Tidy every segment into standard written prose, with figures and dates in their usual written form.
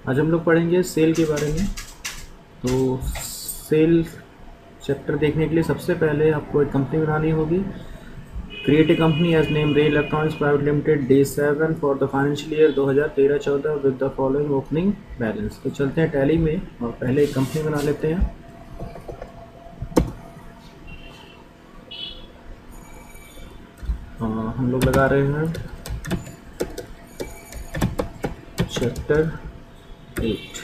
आज हम लोग पढ़ेंगे सेल के बारे में। तो सेल चैप्टर देखने के लिए सबसे पहले आपको एक कंपनी बनानी होगी। Create a company as name Ray electronics private limited, day 7 for the financial year 2013-14 with the following opening balance. तो चलते हैं टैली में और पहले एक कंपनी बना लेते हैं। हम लोग लगा रहे हैं chapter 8।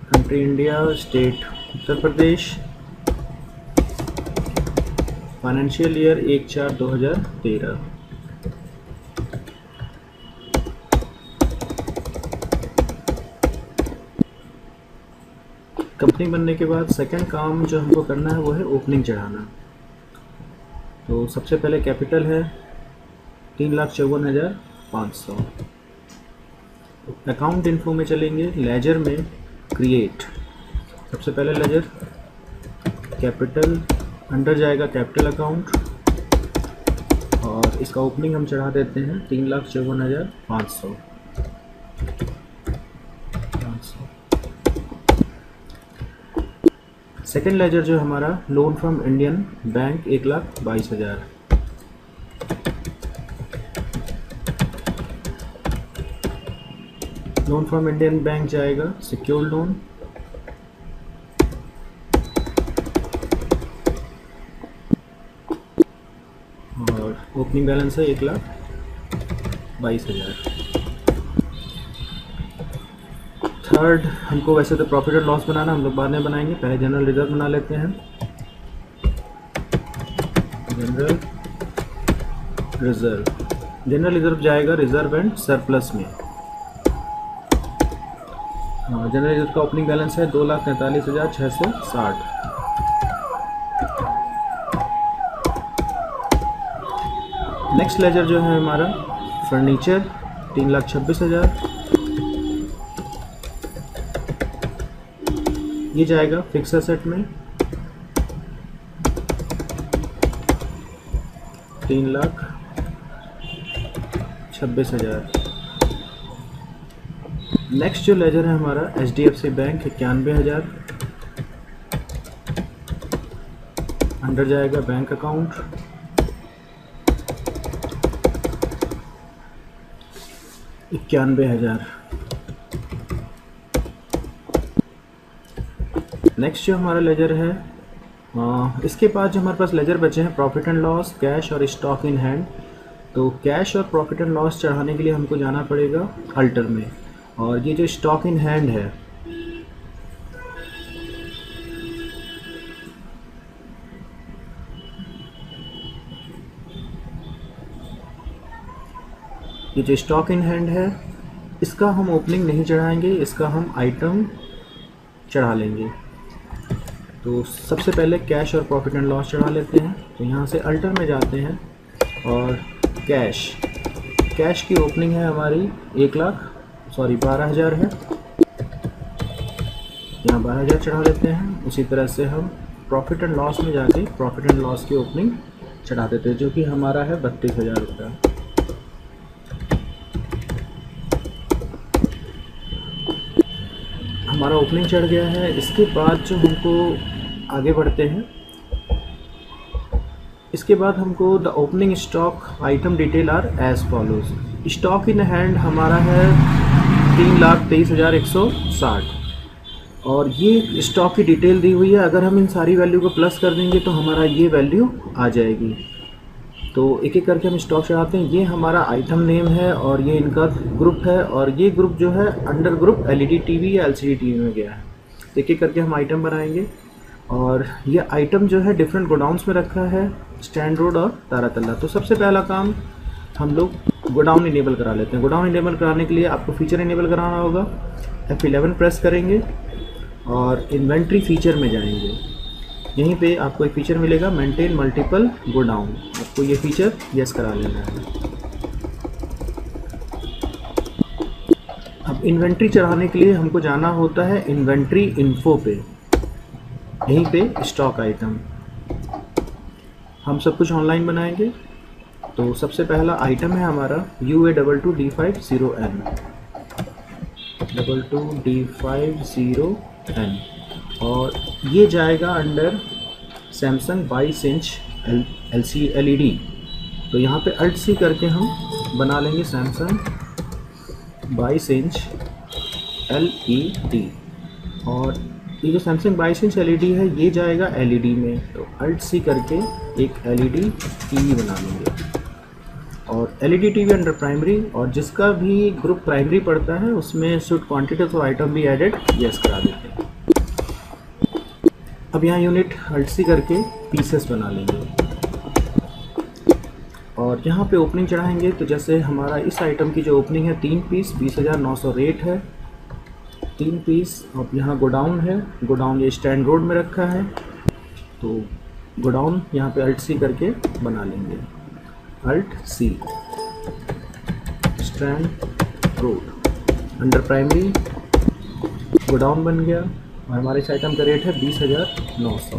Country India, state Uttar Pradesh, financial year 1/4/2013। Company बनने के बाद सेकंड काम जो हमको करना है वो है ओपनिंग चढ़ाना। तो सबसे पहले कैपिटल है 3,54,500। अकाउंट इन्फो में चलेंगे, लेजर में क्रिएट। सबसे पहले लेजर कैपिटल, अंडर जाएगा कैपिटल अकाउंट और इसका ओपनिंग हम चढ़ा देते हैं 3,54,500। सेकेंड लेजर जो हमारा loan from Indian bank 1,22,000। Loan from Indian bank जाएगा सिक्योर्ड लोन और ओपनिंग बैलेंस है 1,22,000। थर्ड, हमको वैसे तो प्रॉफिट एंड लॉस बनाना, हम लोग बाद में बनाएंगे, पहले जनरल रिजर्व बना लेते हैं। जनरल रिजर्व जाएगा रिजर्व एंड सरप्लस में। जनरल रिजर्व का ओपनिंग बैलेंस है 2,43,660। नेक्स्ट लेजर जो है हमारा फर्नीचर 3,26,000। ये जाएगा फिक्स एसेट में 3,26,000। नेक्स्ट जो लेजर है हमारा HDFC बैंक 91,000। अंडर जाएगा बैंक अकाउंट, $91,000। नेक्स्ट जो हमारा लेजर है, इसके बाद जो हमारे पास लेजर बचे हैं प्रॉफिट एंड लॉस, कैश और स्टॉक इन हैंड। तो कैश और प्रॉफिट एंड लॉस चढ़ाने के लिए हमको जाना पड़ेगा अल्टर में। और ये जो स्टॉक इन हैंड है, ये जो स्टॉक इन हैंड है इसका हम ओपनिंग नहीं चढ़ाएंगे, इसका हम आइटम चढ़ा लेंगे। तो सबसे पहले कैश और प्रॉफिट एंड लॉस चढ़ा लेते हैं। तो यहाँ से अल्टर में जाते हैं और कैश की ओपनिंग है हमारी 12,000 है। यहाँ 12,000 चढ़ा लेते हैं। उसी तरह से हम प्रॉफिट एंड लॉस में जाके प्रॉफिट एंड लॉस की ओपनिंग चढ़ा देते हैं जो कि हमारा है 32,000 रुपये। हमारा ओपनिंग चढ़ गया है। इसके बाद जो हमको आगे बढ़ते हैं, इसके बाद हमको the opening stock item detail are as follows. Stock in hand हमारा है 3,23,160 और ये स्टॉक की डिटेल दी हुई है। अगर हम इन सारी वैल्यू को प्लस कर देंगे तो हमारा ये वैल्यू आ जाएगी। तो एक एक करके हम स्टॉक चढ़ाते हैं। ये हमारा आइटम नेम है और ये इनका ग्रुप है और ये ग्रुप जो है अंडर ग्रुप LED टीवी या LCD टीवी में गया है। एक एक करके हम आइटम बनाएंगे और ये आइटम जो है डिफरेंट गोडाउन्स में रखा है, स्टैंड रोड और तारातल्ला। तो सबसे पहला काम हम लोग गोडाउन इनेबल करा लेते हैं। गोडाउन इनेबल कराने के लिए आपको फीचर इनेबल कराना होगा। F11 प्रेस करेंगे और इन्वेंट्री फीचर में जाएंगे। यहीं पे आपको एक फीचर मिलेगा मेंटेन मल्टीपल गोडाउन। आपको ये फीचर यस करा लेना है। अब इन्वेंट्री चढ़ाने के लिए हमको जाना होता है इन्वेंट्री इन्फो पे, यहीं पे स्टॉक आइटम। हम सब कुछ ऑनलाइन बनाएंगे। तो सबसे पहला आइटम है हमारा UA22D50N। 22D50N, और ये जाएगा अंडर सैमसंग 22 इंच LCD। तो यहाँ पे Alt C करके हम बना लेंगे सैमसंग 22 इंच LED, और ये जो सैमसंग 22 इंच LED है ये जाएगा LED में। तो Alt C करके एक LED TV बना लेंगे, और LED TV अंडर प्राइमरी, और जिसका भी ग्रुप प्राइमरी पड़ता है उसमें शुड क्वांटिटी ऑफ आइटम भी एडेड यस करा देते हैं। अब यहाँ यूनिट Alt C करके पीसेस बना लेंगे, और यहाँ पे ओपनिंग चढ़ाएंगे। तो जैसे हमारा इस आइटम की जो ओपनिंग है 3 पीस 20,900 रेट है, 3 पीस। अब यहाँ गोडाउन है, गोडाउन ये स्टैंड रोड में रखा है, तो गोडाउन यहाँ पे Alt C करके बना लेंगे। Alt C stand road under primary, godown बन गया, और हमारे इस आइटम का रेट है 20,900।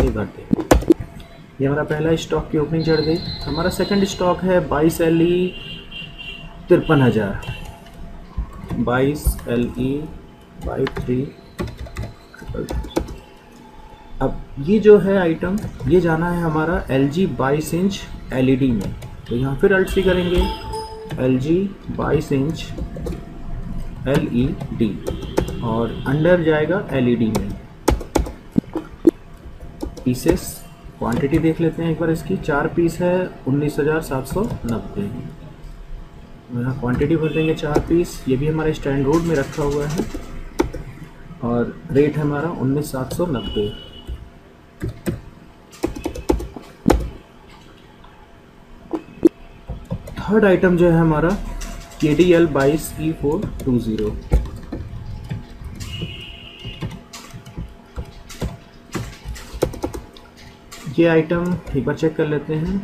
ये घटे, ये हमारा पहला स्टॉक की ओपनिंग चढ़ गई। हमारा सेकंड स्टॉक है 22 LE 53,000, 22 LE 53। अब ये जो है आइटम, ये जाना है हमारा LG 22 इंच LED में। तो यहाँ फिर Alt C करेंगे, LG 22 इंच LED, और अंडर जाएगा LED में। पीसेस क्वांटिटी देख लेते हैं एक बार इसकी। 4 पीस है 19,790, यहाँ क्वांटिटी भर देंगे 4 पीस। ये भी हमारे स्टैंड रोड में रखा हुआ है, और रेट है हमारा 19,790। थर्ड आइटम जो है हमारा KDL 22 E420। ये आइटम एक बार चेक कर लेते हैं।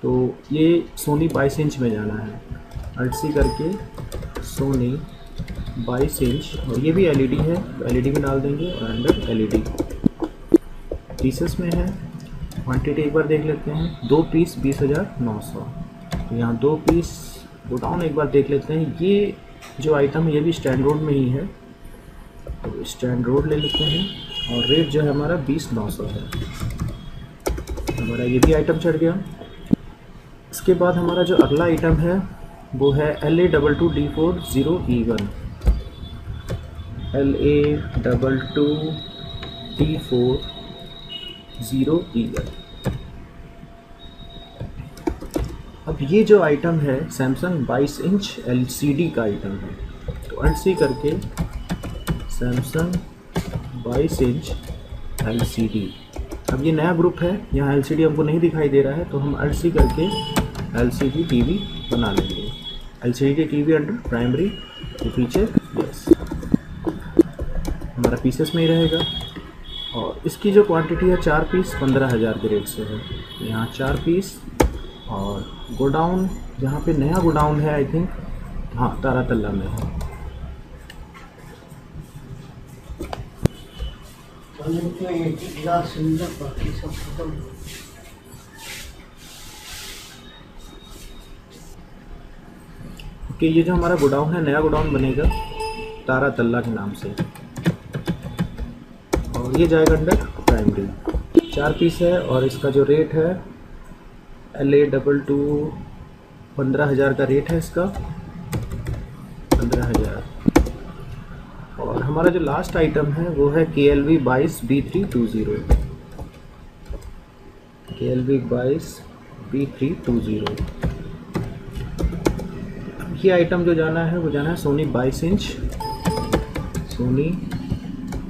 तो ये सोनी 22 इंच में जाना है, Alt C करके सोनी 22 इंच, और ये भी LED है, LED में डाल देंगे, और अंडर LED पीसेस में है। क्वांटिटी एक बार देख लेते हैं, 2 पीस 20,900। तो यहाँ 2 पीस। गोडाउन एक बार देख लेते हैं। ये जो आइटम है ये भी स्टैंड रोड में ही है, तो स्टैंड रोड ले लेते हैं, और रेट जो है हमारा 20,900 है। हमारा ये भी आइटम चढ़ गया। इसके बाद हमारा जो अगला आइटम है वो है LA22D40E1, LA22D40E1। अब ये जो आइटम है सैमसंग 22 इंच LCD का आइटम है। तो Alt C करके सैमसंग 22 इंच LCD। अब ये नया ग्रुप है, यहाँ LCD हमको नहीं दिखाई दे रहा है, तो हम Alt C करके LCD TV बना लेंगे। LCD TV अंडर प्राइमरी, तो फीचर यस हमारा पीसेस में ही रहेगा। और इसकी जो क्वांटिटी है 4 पीस 15,000 के रेट से है। यहाँ 4 पीस, और गोडाउन जहाँ पे नया गोडाउन है आई थिंक, हाँ तारातल्ला में है। ओके, ये जो हमारा गोडाउन है, नया गोडाउन बनेगा तारातल्ला के नाम से, और ये जाएगा अंडर प्राइमरी। 4 पीस है, और इसका जो रेट है LA22 15,000 का रेट है इसका, 15,000। और हमारा जो लास्ट आइटम है वो है KLV 22 B320, KLV 22 B320। ये आइटम जो जाना है वो जाना है Sony 22 inch, Sony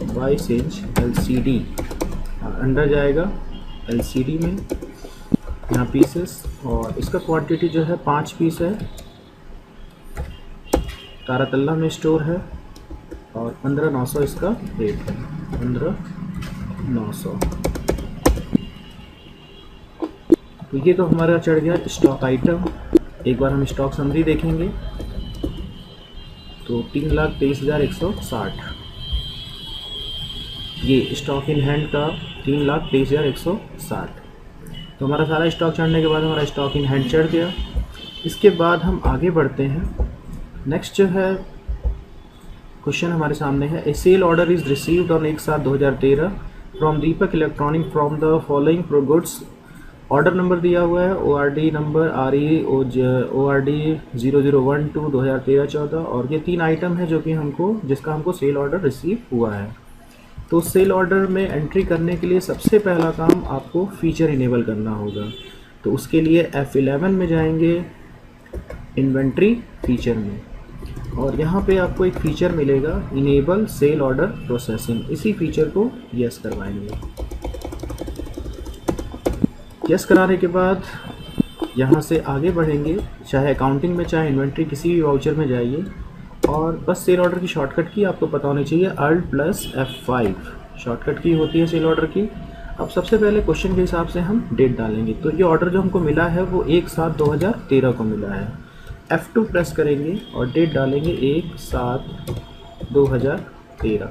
22 inch LCD, under जाएगा LCD में। यहाँ पीसेस, और इसका क्वांटिटी जो है 5 पीस है, तारातल्ला में स्टोर है, और 15,900 इसका रेट है, 15,900। तो ये तो हमारा चढ़ गया स्टॉक आइटम। एक बार हम स्टॉक समरी देखेंगे तो 3,23,160 ये स्टॉक इन हैंड का 3,23,160। तो हमारा सारा स्टॉक चढ़ने के बाद हमारा स्टॉक इन हैंड चढ़ गया। इसके बाद हम आगे बढ़ते हैं। नेक्स्ट जो है क्वेश्चन हमारे सामने है, a sale order is received on 1/7/2013 from Deepak electronic from the following pro goods. Order number दिया हुआ है ORD नंबर ORD 0012 2013-14 और ये 3 आइटम है जो कि जिसका हमको सेल ऑर्डर रिसीव हुआ है। तो सेल ऑर्डर में एंट्री करने के लिए सबसे पहला काम आपको फीचर इनेबल करना होगा। तो उसके लिए F11 में जाएंगे, इन्वेंट्री फीचर में, और यहाँ पे आपको एक फीचर मिलेगा इनेबल सेल ऑर्डर प्रोसेसिंग। इसी फीचर को यस करवाएंगे। यस कराने के बाद यहाँ से आगे बढ़ेंगे, चाहे अकाउंटिंग में चाहे इन्वेंट्री किसी भी वाउचर में जाइए, और बस सेल ऑर्डर की शॉर्टकट की आपको पता होनी चाहिए Alt+F5 शॉर्टकट की होती है सेल ऑर्डर की। अब सबसे पहले क्वेश्चन के हिसाब से हम डेट डालेंगे। तो ये ऑर्डर जो हमको मिला है वो 1/7/2013 को मिला है। F2 प्रेस करेंगे और डेट डालेंगे 1/7/2013।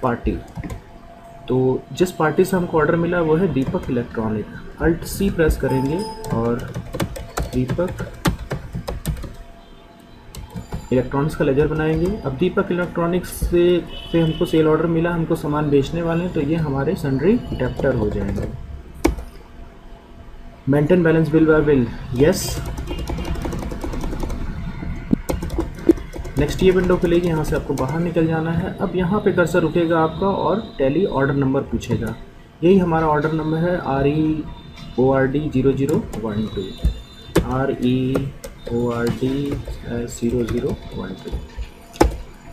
पार्टी, तो जिस पार्टी से हमको ऑर्डर मिला वो है दीपक इलेक्ट्रॉनिक। Alt+C प्रेस करेंगे और दीपक इलेक्ट्रॉनिक्स का लेजर बनाएंगे। अब दीपक इलेक्ट्रॉनिक्स से हमको सेल ऑर्डर मिला, हमको सामान बेचने वाले हैं, तो ये हमारे सन्ड्री डेप्टर हो जाएंगे। Maintain balance bill bye bill, yes. Next ये विंडो खुलेगी, यहाँ से आपको बाहर निकल जाना है। अब यहाँ पे कर्सर रुकेगा आपका और टैली ऑर्डर नंबर पूछेगा। यही हमारा ऑर्डर नंबर है REORD 0012 REORD 0012।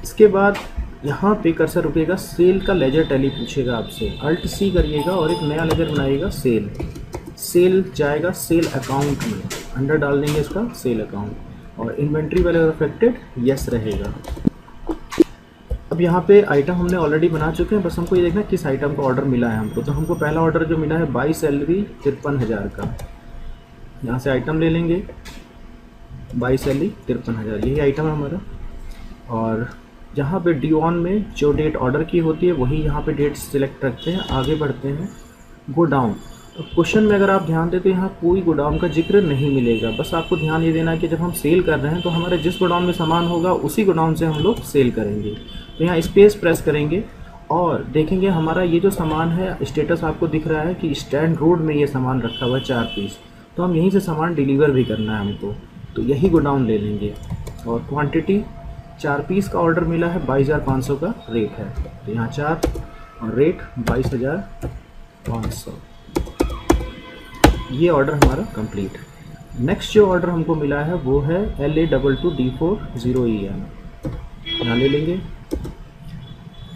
इसके बाद यहाँ पे कर्सर रुकेगा, सेल का लेजर टैली पूछेगा आपसे। Alt+C करिएगा और एक नया लेजर बनाइएगा सेल जाएगा सेल अकाउंट में, अंडर डाल देंगे इसका सेल अकाउंट, और इन्वेंट्री वाले अफेक्टेड यस रहेगा। अब यहाँ पे आइटम हमने ऑलरेडी बना चुके हैं, बस हमको ये देखना किस आइटम का ऑर्डर मिला है हमको। तो हमको पहला ऑर्डर जो मिला है बाई सैलरी 53,000 का, यहाँ से आइटम ले लेंगे बाई सैलरी 53,000, यही आइटम है हमारा। और यहाँ पे डी ऑन में जो डेट ऑर्डर की होती है वही यहाँ पे डेट सिलेक्ट रखते हैं। आगे बढ़ते हैं, गो डाउन। तो क्वेश्चन में अगर आप ध्यान दें तो यहाँ कोई गोडाउन का जिक्र नहीं मिलेगा। बस आपको ध्यान ये देना है कि जब हम सेल कर रहे हैं तो हमारे जिस गोडाउन में सामान होगा उसी गोडाउन से हम लोग सेल करेंगे। तो यहाँ स्पेस प्रेस करेंगे और देखेंगे हमारा ये जो सामान है स्टेटस आपको दिख रहा है कि स्टैंड रोड में ये सामान रखा हुआ है 4 पीस, तो हम यहीं से सामान डिलीवर भी करना है हमको, तो यही गोडाउन ले लेंगे। और क्वांटिटी 4 पीस का ऑर्डर मिला है, 22,500 का रेट है, तो यहाँ 4 और रेट 22,500। ये ऑर्डर हमारा कंप्लीट। नेक्स्ट जो ऑर्डर हमको मिला है वो है LA22440EM, यहाँ ले लेंगे।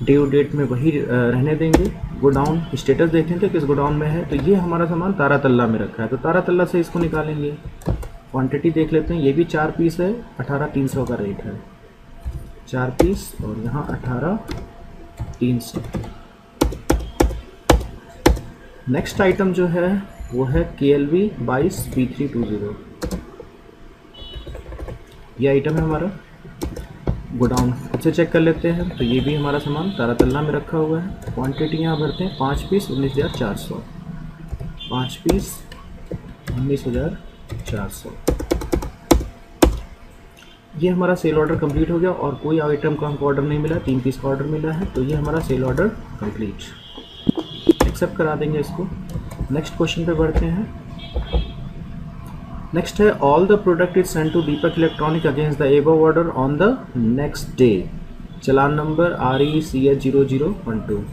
ड्यू डेट में वही रहने देंगे। गोडाउन स्टेटस देखेंगे किस गोडाउन में है, तो ये हमारा सामान तारातल्ला में रखा है, तो तारातल्ला से इसको निकालेंगे। क्वांटिटी देख लेते हैं, ये भी 4 पीस है, 18,300 का रेट है, 4 पीस और यहाँ 18,300। नेक्स्ट आइटम जो है वो है KLV 22B320, ये आइटम है हमारा। गोडाउन खुद से चेक कर लेते हैं, तो ये भी हमारा सामान तारातल्ला में रखा हुआ है। क्वांटिटी यहाँ भरते हैं, 5 पीस 19,400, 5 पीस 19,400। ये हमारा सेल ऑर्डर कंप्लीट हो गया और कोई आइटम का हमको ऑर्डर नहीं मिला, 3 पीस का ऑर्डर मिला है, तो ये हमारा सेल ऑर्डर कंप्लीट। एक्सेप्ट करा देंगे इसको। नेक्स्ट क्वेश्चन पे बढ़ते हैं। नेक्स्ट है all the product is send to Deepak electronic against the above order on the next day, challan number RECH0012।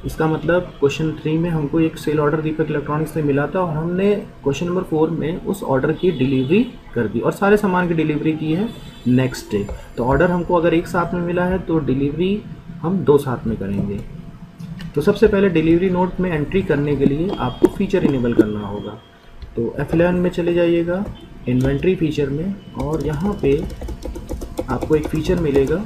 इसका मतलब क्वेश्चन 3 में हमको एक सेल ऑर्डर दीपक इलेक्ट्रॉनिक्स से मिला था और हमने क्वेश्चन नंबर 4 में उस ऑर्डर की डिलीवरी कर दी और सारे सामान की डिलीवरी की है नेक्स्ट डे। तो ऑर्डर हमको अगर एक साथ में मिला है तो डिलीवरी हम 2 साथ में करेंगे। तो सबसे पहले डिलीवरी नोट में एंट्री करने के लिए आपको फीचर इनेबल करना होगा। तो F11 में चले जाइएगा, इन्वेंट्री फीचर में, और यहाँ पे आपको एक फीचर मिलेगा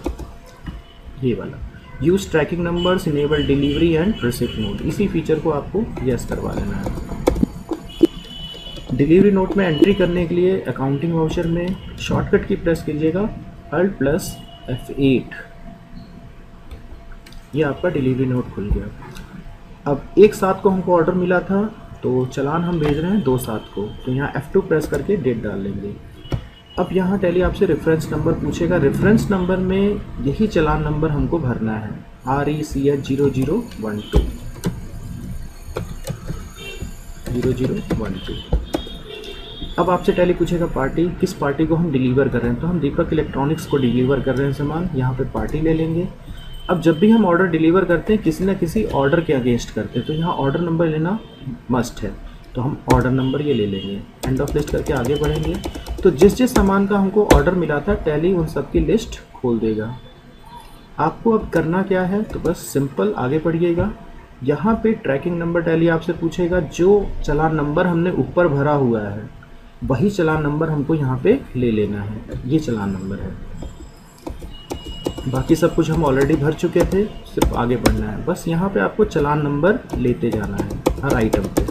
ये वाला, use tracking numbers enable delivery and receipt note. इसी फीचर को आपको यस करवा लेना है। डिलीवरी नोट में एंट्री करने के लिए अकाउंटिंग वाउचर में शॉर्टकट की प्रेस कीजिएगा Alt+F8, ये आपका डिलीवरी नोट खुल गया। अब एक साथ को हमको ऑर्डर मिला था तो चलान हम भेज रहे हैं 2 साथ को, तो यहाँ F2 प्रेस करके डेट डाल लेंगे। अब यहाँ टैली आपसे रेफरेंस नंबर पूछेगा। रेफरेंस नंबर में यही चालान नंबर हमको भरना है, RECH0012 0012। अब आपसे टैली पूछेगा पार्टी, किस पार्टी को हम डिलीवर कर रहे हैं। तो हम दीपक इलेक्ट्रॉनिक्स को डिलीवर कर रहे हैं सामान, यहाँ पे पार्टी ले लेंगे। अब जब भी हम ऑर्डर डिलीवर करते हैं किसी न किसी ऑर्डर के अगेंस्ट करते हैं, तो यहाँ ऑर्डर नंबर लेना मस्ट है, तो हम ऑर्डर नंबर ये ले लेंगे। एंड ऑफ लिस्ट करके आगे बढ़ेंगे। तो जिस जिस सामान का हमको ऑर्डर मिला था टैली उन सब की लिस्ट खोल देगा। आपको अब करना क्या है, तो बस सिंपल आगे बढ़िएगा। यहाँ पे ट्रैकिंग नंबर टैली आपसे पूछेगा, जो चालान नंबर हमने ऊपर भरा हुआ है वही चालान नंबर हमको यहाँ पे ले लेना है, ये चालान नंबर है। बाकी सब कुछ हम ऑलरेडी भर चुके थे, सिर्फ आगे बढ़ना है। बस यहाँ पे आपको चालान नंबर लेते जाना है हर आइटम पे।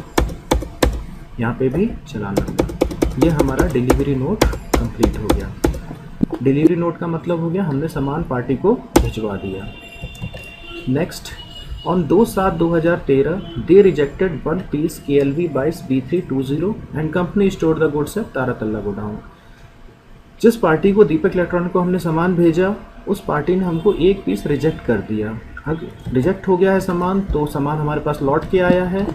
यहाँ पे भी चालान नंबर। ये हमारा डिलीवरी नोट कंप्लीट हो गया। डिलीवरी नोट का मतलब हो गया हमने सामान पार्टी को भिजवा दिया। Next, on 2/7/2013 they rejected 1 piece KLV 22B320 and company store the goods at Taratalla godown. जिस पार्टी को दीपक इलेक्ट्रॉनिक को हमने सामान भेजा उस पार्टी ने हमको एक पीस रिजेक्ट कर दिया। अगर रिजेक्ट हो गया है सामान, तो सामान हमारे पास लौट के आया है।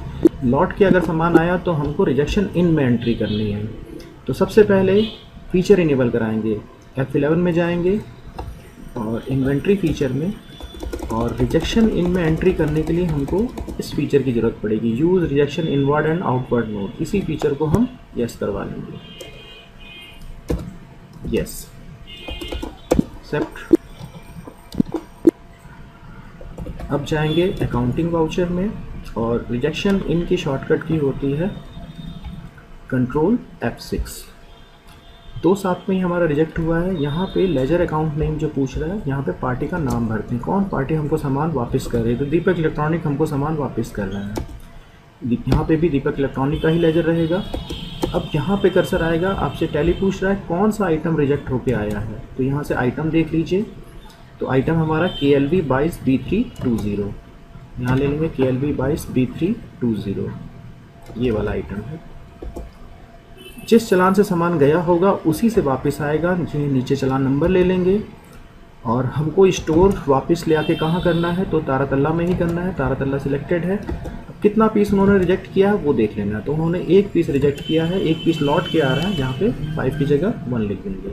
लौट के अगर सामान आया तो हमको रिजेक्शन इन में एंट्री करनी है। तो सबसे पहले फीचर इनेबल कराएंगे, F11 में जाएंगे और इन्वेंट्री फीचर में, और रिजेक्शन इन में एंट्री करने के लिए हमको इस फीचर की ज़रूरत पड़ेगी, use rejection inward and outward note. इसी फीचर को हम यस करवा लेंगे, यस एक्सेप्ट। अब जाएंगे अकाउंटिंग वाउचर में, और रिजेक्शन इन की शॉर्टकट की होती है कंट्रोल F6। 2/7 में ही हमारा रिजेक्ट हुआ है। यहाँ पे लेजर अकाउंट नेम जो पूछ रहा है, यहाँ पे पार्टी का नाम भरते हैं, कौन पार्टी हमको सामान वापस कर रही है। तो दीपक इलेक्ट्रॉनिक हमको सामान वापस कर रहा है। यहाँ पे भी दीपक इलेक्ट्रॉनिक का ही लेजर रहेगा। अब यहाँ पे कर्सर आएगा, आपसे टैली पूछ रहा है कौन सा आइटम रिजेक्ट होके आया है। तो यहाँ से आइटम देख लीजिए, तो आइटम हमारा KLV 22B320, यहाँ ले लेंगे KLV 22B320, ये वाला आइटम है। जिस चालान से सामान गया होगा उसी से वापस आएगा, नीचे चालान नंबर ले लेंगे। और हमको स्टोर वापस ले आके कहाँ करना है, तो तारातल्ला में ही करना है। तारातल्ला सिलेक्टेड है। अब कितना पीस उन्होंने रिजेक्ट किया है वो देख लेना है। तो उन्होंने एक पीस रिजेक्ट किया है, एक पीस लौट के आ रहा है, जहाँ पे 5 की जगह 1 लिख देंगे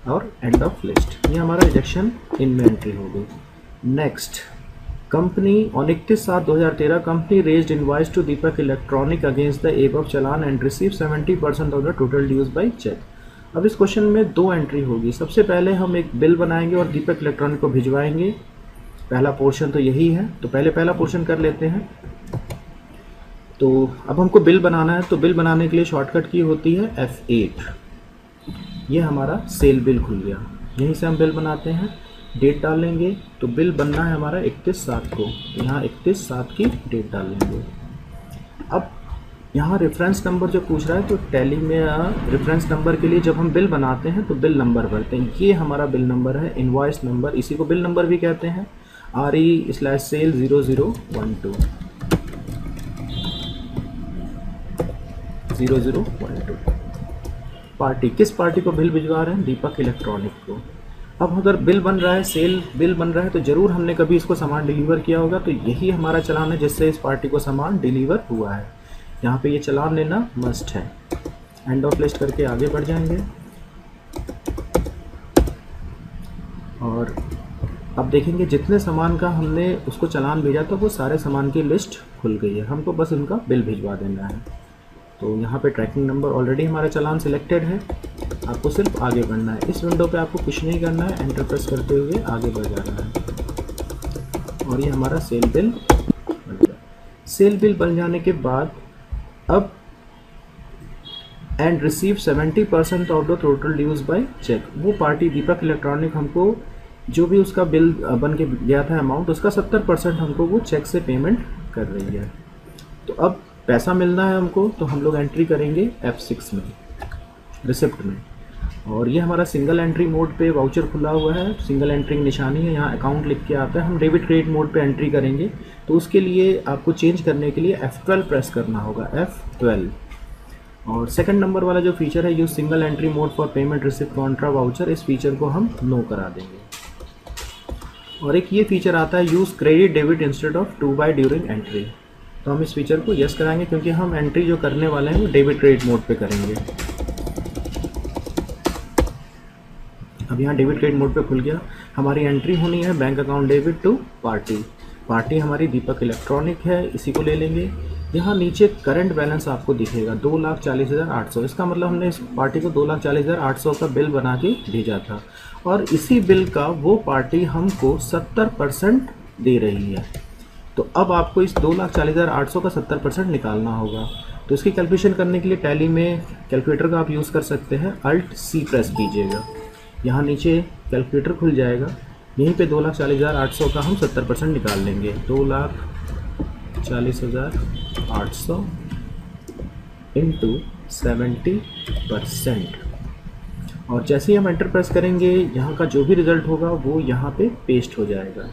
और एंड ऑफ लिस्ट। ये हमारा रिजेक्शन इन में एंट्री हो गई। Next, company on 31/7/2013 company raised invoice to Deepak electronic against the above challan and receive 70% of the total dues by cheque. अब इस क्वेश्चन में 2 एंट्री होगी। सबसे पहले हम एक बिल बनाएंगे और दीपक इलेक्ट्रॉनिक को भिजवाएंगे। पहला पोर्शन तो यही है, तो पहले पहला पोर्शन कर लेते हैं। तो अब हमको बिल बनाना है, तो बिल बनाने के लिए शॉर्टकट की होती है F8। ये हमारा सेल बिल खुल गया, यहीं से हम बिल बनाते हैं। डेट डालेंगे, तो बिल बनना है हमारा 31/7 को, यहाँ 31/7 की डेट डालेंगे। अब यहाँ रेफरेंस नंबर जो पूछ रहा है, तो टैली में रेफरेंस नंबर के लिए जब हम बिल बनाते हैं तो बिल नंबर भरते हैं। ये हमारा बिल नंबर है, इनवॉइस नंबर, इसी को बिल नंबर भी कहते हैं। RE/sale 0012 0012। पार्टी, किस पार्टी को बिल भिजवा रहे हैं, दीपक इलेक्ट्रॉनिक को। अब अगर बिल बन रहा है, सेल बिल बन रहा है, तो ज़रूर हमने कभी इसको सामान डिलीवर किया होगा। तो यही हमारा चालान है जिससे इस पार्टी को सामान डिलीवर हुआ है। यहाँ पे ये चालान लेना मस्ट है। एंड ऑफ लिस्ट करके आगे बढ़ जाएंगे। और अब देखेंगे जितने सामान का हमने उसको चालान भेजा था वो सारे सामान की लिस्ट खुल गई है। हमको बस उनका बिल भिजवा देना है। तो यहाँ पे ट्रैकिंग नंबर ऑलरेडी हमारा चालान सिलेक्टेड है, आपको सिर्फ आगे बढ़ना है। इस विंडो पे आपको कुछ नहीं करना है, एंटर प्रेस करते हुए आगे बढ़ जाना है। और ये हमारा सेल बिल बन गया। सेल बिल बन जाने के बाद अब and receive 70% of the total dues by cheque. वो पार्टी दीपक इलेक्ट्रॉनिक हमको जो भी उसका बिल बन के गया था अमाउंट, उसका 70% हमको वो चेक से पेमेंट कर रही है। तो अब पैसा मिलना है हमको, तो हम लोग एंट्री करेंगे F6 में, रिसिप्ट में। और ये हमारा सिंगल एंट्री मोड पे वाउचर खुला हुआ है, सिंगल एंट्री की निशानी है, यहाँ अकाउंट लिख के आता है। हम डेबिट क्रेडिट मोड पे एंट्री करेंगे, तो उसके लिए आपको चेंज करने के लिए F12 प्रेस करना होगा, F12। और सेकंड नंबर वाला जो फीचर है use single entry mode for payment receipt Contra voucher, इस फीचर को हम नो करा देंगे। और एक ये फीचर आता है use credit debit instead of to by during entry, तो हम इस फीचर को यस कराएंगे क्योंकि हम एंट्री जो करने वाले हैं वो डेबिट क्रेडिट मोड पे करेंगे। अब यहाँ डेबिट क्रेडिट मोड पे खुल गया। हमारी एंट्री होनी है bank account debit to party, party हमारी दीपक इलेक्ट्रॉनिक है, इसी को ले लेंगे। यहाँ नीचे करंट बैलेंस आपको दिखेगा 2,40,800, इसका मतलब हमने इस पार्टी को 2,40,800 का बिल बना के भेजा था और इसी बिल का वो पार्टी हमको 70% दे रही है। तो अब आपको इस 2,40,800 का 70% निकालना होगा। तो इसकी कैलकुलेशन करने के लिए टैली में कैलकुलेटर का आप यूज़ कर सकते हैं, Alt+C प्रेस कीजिएगा, यहाँ नीचे कैलकुलेटर खुल जाएगा। यहीं पे 2,40,800 का हम 70% निकाल लेंगे, 2,40,800 इंटू 70%। और जैसे ही हम एंटर प्रेस करेंगे यहाँ का जो भी रिज़ल्ट होगा वो यहाँ पे पेस्ट हो जाएगा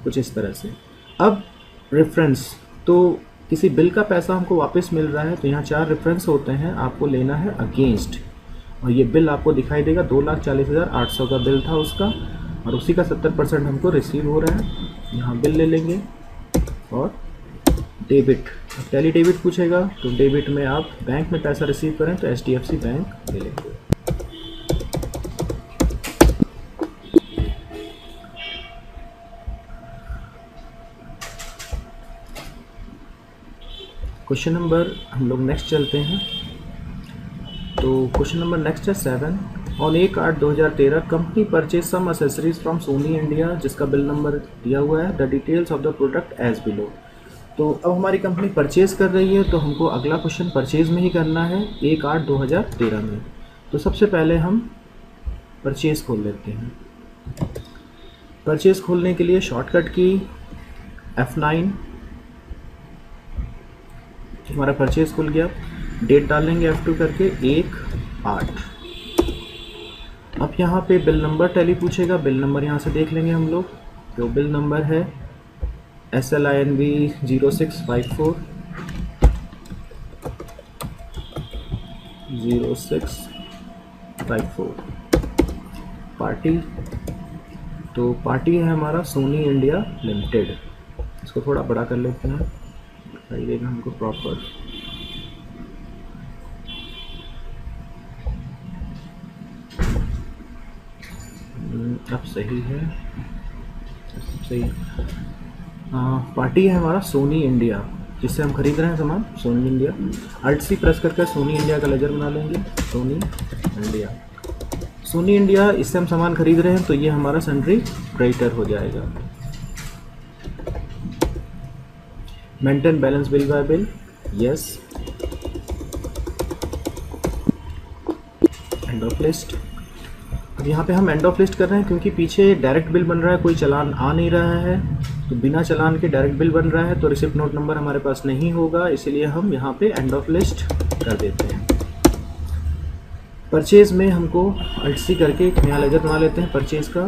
कुछ इस तरह से। अब रेफरेंस, तो किसी बिल का पैसा हमको वापस मिल रहा है तो यहाँ 4 रेफरेंस होते हैं, आपको लेना है अगेंस्ट, और ये बिल आपको दिखाई देगा 2,40,800 का बिल था उसका, और उसी का 70% हमको रिसीव हो रहा है। यहाँ बिल ले लेंगे और डेबिट, टैली डेबिट पूछेगा तो डेबिट में आप बैंक में पैसा रिसीव करें तो HDFC बैंक ले लेंगे। क्वेश्चन नंबर हम लोग नेक्स्ट चलते हैं। तो क्वेश्चन नंबर नेक्स्ट है 7। On 1/8/2013 company purchase some accessories from Sony India, जिसका बिल नंबर दिया हुआ है, the details of the product as below. तो अब हमारी कंपनी परचेज कर रही है तो हमको अगला क्वेश्चन परचेज में ही करना है 1/8/2013 में। तो सबसे पहले हम परचेज खोल लेते हैं। परचेज खोलने के लिए शॉर्टकट की F9, हमारा परचेज खुल गया। डेट डालेंगे F2 करके 1/8। अब यहाँ पे बिल नंबर टैली पूछेगा, बिल नंबर यहाँ से देख लेंगे हम लोग। तो बिल नंबर है SLINV 0654 0654। पार्टी, तो पार्टी है हमारा सोनी इंडिया लिमिटेड। इसको थोड़ा बड़ा कर लेते हैं, दिखाई देगा हमको प्रॉपर। अब सही है, सही है। पार्टी है हमारा सोनी इंडिया, जिससे हम खरीद रहे हैं सामान, सोनी इंडिया। Alt+C प्रेस करके सोनी इंडिया का लेजर बना लेंगे, सोनी इंडिया। सोनी इंडिया, इससे हम सामान खरीद रहे हैं तो ये हमारा सन्ड्री क्रेडिटर हो जाएगा। Maintain balance bill bye bill, yes. End of list. अब यहाँ पे हम एंड ऑफ लिस्ट कर रहे हैं क्योंकि पीछे डायरेक्ट बिल बन रहा है, कोई चलान आ नहीं रहा है। तो बिना चलान के डायरेक्ट बिल बन रहा है तो रिसिप्ट नोट नंबर हमारे पास नहीं होगा, इसलिए हम यहाँ पे एंड ऑफ लिस्ट कर देते हैं। परचेज में हमको Alt+C करके यहाँ लेजर बना लेते हैं परचेज का,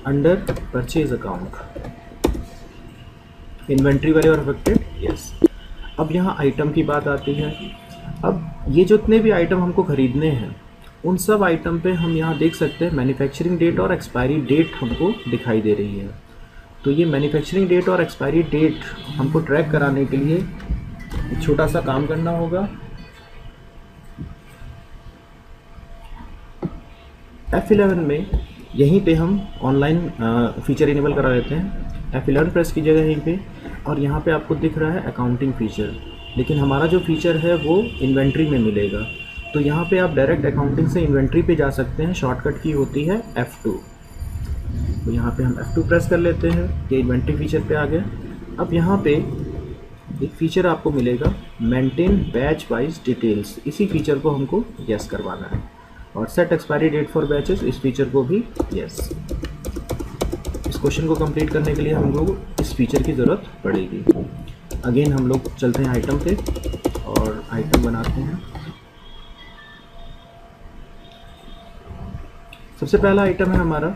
अंडर परचेज अकाउंट, इन्वेंट्री वाले और अफेक्टेड, यस। अब यहाँ आइटम की बात आती है। अब ये जितने भी आइटम हमको खरीदने हैं उन सब आइटम पे हम यहाँ देख सकते हैं मैन्युफैक्चरिंग डेट और एक्सपायरी डेट हमको दिखाई दे रही है। तो ये मैन्युफैक्चरिंग डेट और एक्सपायरी डेट हमको ट्रैक कराने के लिए एक छोटा सा काम करना होगा। F11 में यहीं पे हम ऑनलाइन फीचर इनेबल करा लेते हैं। F11 प्रेस कीजिएगा यहीं पे, और यहाँ पे आपको दिख रहा है अकाउंटिंग फीचर, लेकिन हमारा जो फीचर है वो इन्वेंट्री में मिलेगा। तो यहाँ पे आप डायरेक्ट अकाउंटिंग से इन्वेंट्री पे जा सकते हैं, शॉर्टकट की होती है F2। तो यहाँ पे हम F2 प्रेस कर लेते हैं, ये इन्वेंट्री फीचर पे आ गए। अब यहाँ पे एक फीचर आपको मिलेगा मेंटेन बैच वाइज डिटेल्स, इसी फीचर को हमको यस करवाना है। और set expiry date for batches, इस फीचर को भी यस। इस क्वेश्चन को कंप्लीट करने के लिए हम लोग इस फीचर की ज़रूरत पड़ेगी। अगेन हम लोग चलते हैं आइटम पे और आइटम बनाते हैं। सबसे पहला आइटम है हमारा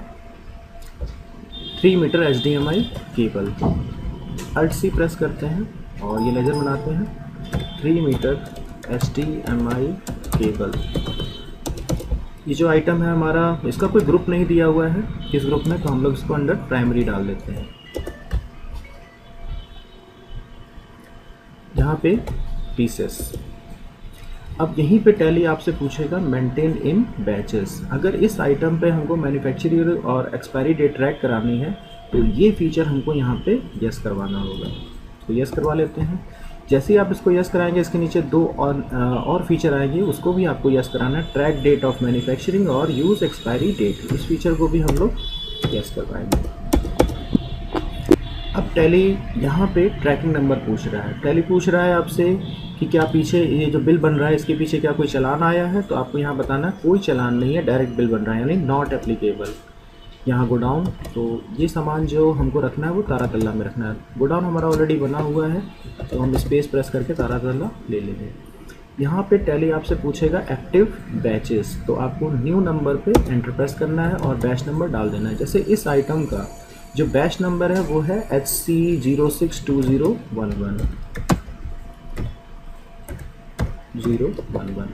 3 metre HDMI cable. Alt+C press करते हैं और ये लेजर बनाते हैं। 3 मीटर HDMI केबल। ये जो आइटम है हमारा, इसका कोई ग्रुप नहीं दिया हुआ है किस ग्रुप में, तो हम लोग इसको अंडर प्राइमरी डाल देते हैं। यहाँ पे पीसेस। अब यहीं पे टैली आपसे पूछेगा मेंटेन इन बैचेस। अगर इस आइटम पे हमको मैन्युफैक्चरर और एक्सपायरी डेट ट्रैक करानी है तो ये फीचर हमको यहाँ पे यस करवाना होगा। तो यस करवा लेते हैं। जैसे ही आप इसको यस कराएंगे, इसके नीचे दो और फीचर आएंगे, उसको भी आपको यस कराना है। ट्रैक डेट ऑफ मैन्युफैक्चरिंग और यूज़ एक्सपायरी डेट, इस फीचर को भी हम लोग यस करवाएंगे। अब टैली यहाँ पे ट्रैकिंग नंबर पूछ रहा है। टैली पूछ रहा है आपसे कि क्या पीछे ये जो बिल बन रहा है इसके पीछे क्या कोई चालान आया है, तो आपको यहाँ बताना कोई चालान नहीं है, डायरेक्ट बिल बन रहा है, यानी नॉट एप्लीकेबल। यहाँ गोडाउन, तो ये सामान जो हमको रखना है वो तारातल्ला में रखना है। गोडाउन हमारा ऑलरेडी बना हुआ है, तो हम स्पेस प्रेस करके तारातल्ला ले लेंगे। यहाँ पे टैली आपसे पूछेगा एक्टिव बैचेस, तो आपको न्यू नंबर पे एंटर प्रेस करना है और बैच नंबर डाल देना है। जैसे इस आइटम का जो बैच नंबर है वो है HC062011 011,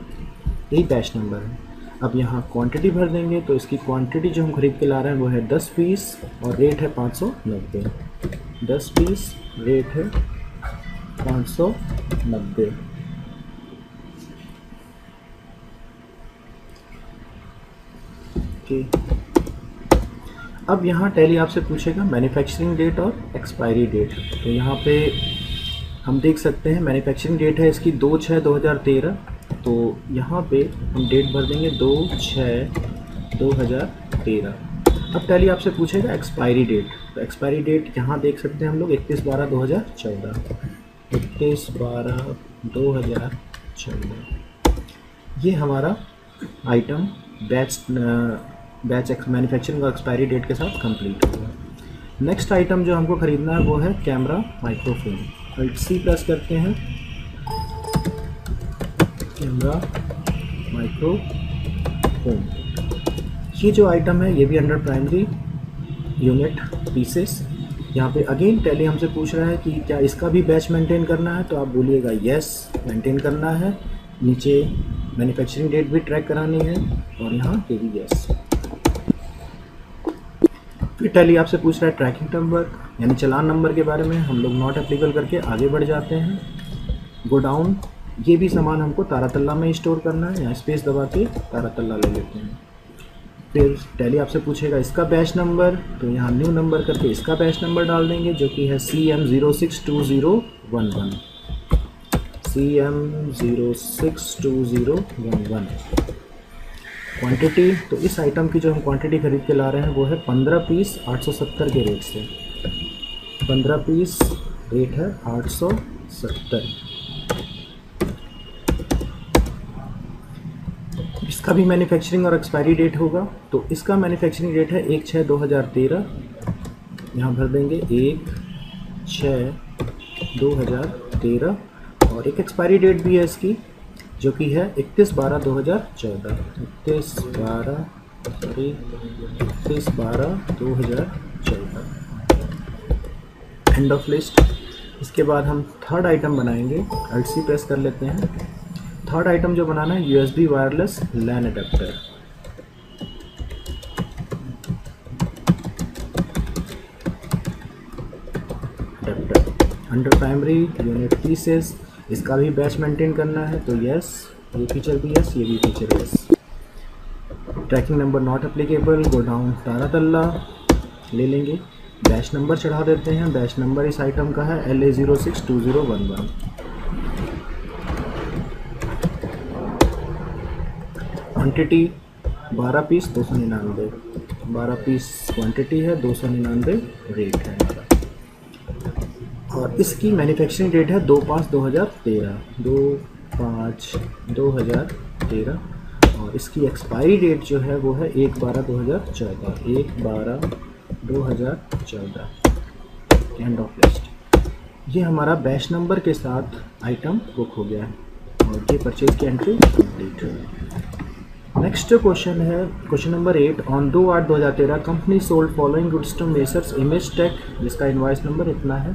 यही बैच नंबर है। अब यहाँ क्वांटिटी भर देंगे, तो इसकी क्वांटिटी जो हम खरीद के ला रहे हैं वो है 10 पीस और रेट है 590। 10 पीस, रेट है 590। ओके। अब यहाँ टैली आपसे पूछेगा मैन्युफैक्चरिंग डेट और एक्सपायरी डेट। तो यहाँ पे हम देख सकते हैं मैन्युफैक्चरिंग डेट है इसकी 2/6/2013, तो यहाँ पे हम डेट भर देंगे 2/6/2013। अब टैली आपसे पूछेगा एक्सपायरी डेट, तो एक्सपायरी डेट यहाँ देख सकते हैं हम लोग 31/12/2014। 31/12/2014 ये हमारा आइटम बैच मैन्युफैक्चरिंग और एक्सपायरी डेट के साथ कंप्लीट होगा। नेक्स्ट आइटम जो हमको ख़रीदना है वो है कैमरा माइक्रोफोन। Alt+C प्रेस करते हैं, कैमरा माइक्रोफोन। ये जो आइटम है ये भी अंडर प्राइमरी यूनिट पीसेस। यहाँ पे अगेन टैली हमसे पूछ रहा है कि क्या इसका भी बैच मेंटेन करना है, तो आप बोलिएगा यस मेंटेन करना है। नीचे मैन्युफैक्चरिंग डेट भी ट्रैक करानी है और यहाँ ये भी यस। फिर टैली आपसे पूछ रहा है ट्रैकिंग नंबर यानी चालान नंबर के बारे में, हम लोग नॉट एप्लीकेबल करके आगे बढ़ जाते हैं। गोडाउन, ये भी सामान हमको तारातल्ला में स्टोर करना है, यहाँ स्पेस दबा के तारातल्ला ले लेते हैं। फिर टैली आपसे पूछेगा इसका बैच नंबर, तो यहाँ न्यू नंबर करके इसका बैच नंबर डाल देंगे जो कि है CM062011। CM062011। क्वांटिटी, तो इस आइटम की जो हम क्वांटिटी खरीद के ला रहे हैं वो है 15 पीस 870 के रेट से। 15 पीस, रेट है 870। इसका भी मैन्युफैक्चरिंग और एक्सपायरी डेट होगा, तो इसका मैन्युफैक्चरिंग डेट है 1/6/2013। यहाँ भर देंगे 1/6/2013 और एक एक्सपायरी डेट भी है इसकी जो कि है 31/12/2014। 31/12/2014, एंड ऑफ लिस्ट। इसके बाद हम थर्ड आइटम बनाएंगे। Alt+C प्रेस कर लेते हैं। थर्ड आइटम जो बनाना है USB wireless LAN adapter. Under primary unit pieces, इसका भी बैच मेंटेन करना है, तो यस, ये फीचर भी यस, ये भी feature yes. Tracking number not applicable, go down Taratalla ले लेंगे। बैच नंबर चढ़ा देते हैं। बैच नंबर इस आइटम का है LA062011। Quantity 12 piece 299। 12 piece quantity है, 299 रेट है हमारा। और इसकी मैन्युफैक्चरिंग डेट है 2/5/2013। 2/5/2013 और इसकी एक्सपायरी डेट जो है वो है 1/12/2014। 1/12/2014, एंड ऑफ लिस्ट। ये हमारा बैच नंबर के साथ आइटम बुक हो गया है और ये परचेज की एंट्री कंप्लीट है। नेक्स्ट क्वेश्चन है question number 8। On 2/8/2013 company sold following goods to messrs image Tech, जिसका इनवॉइस नंबर इतना है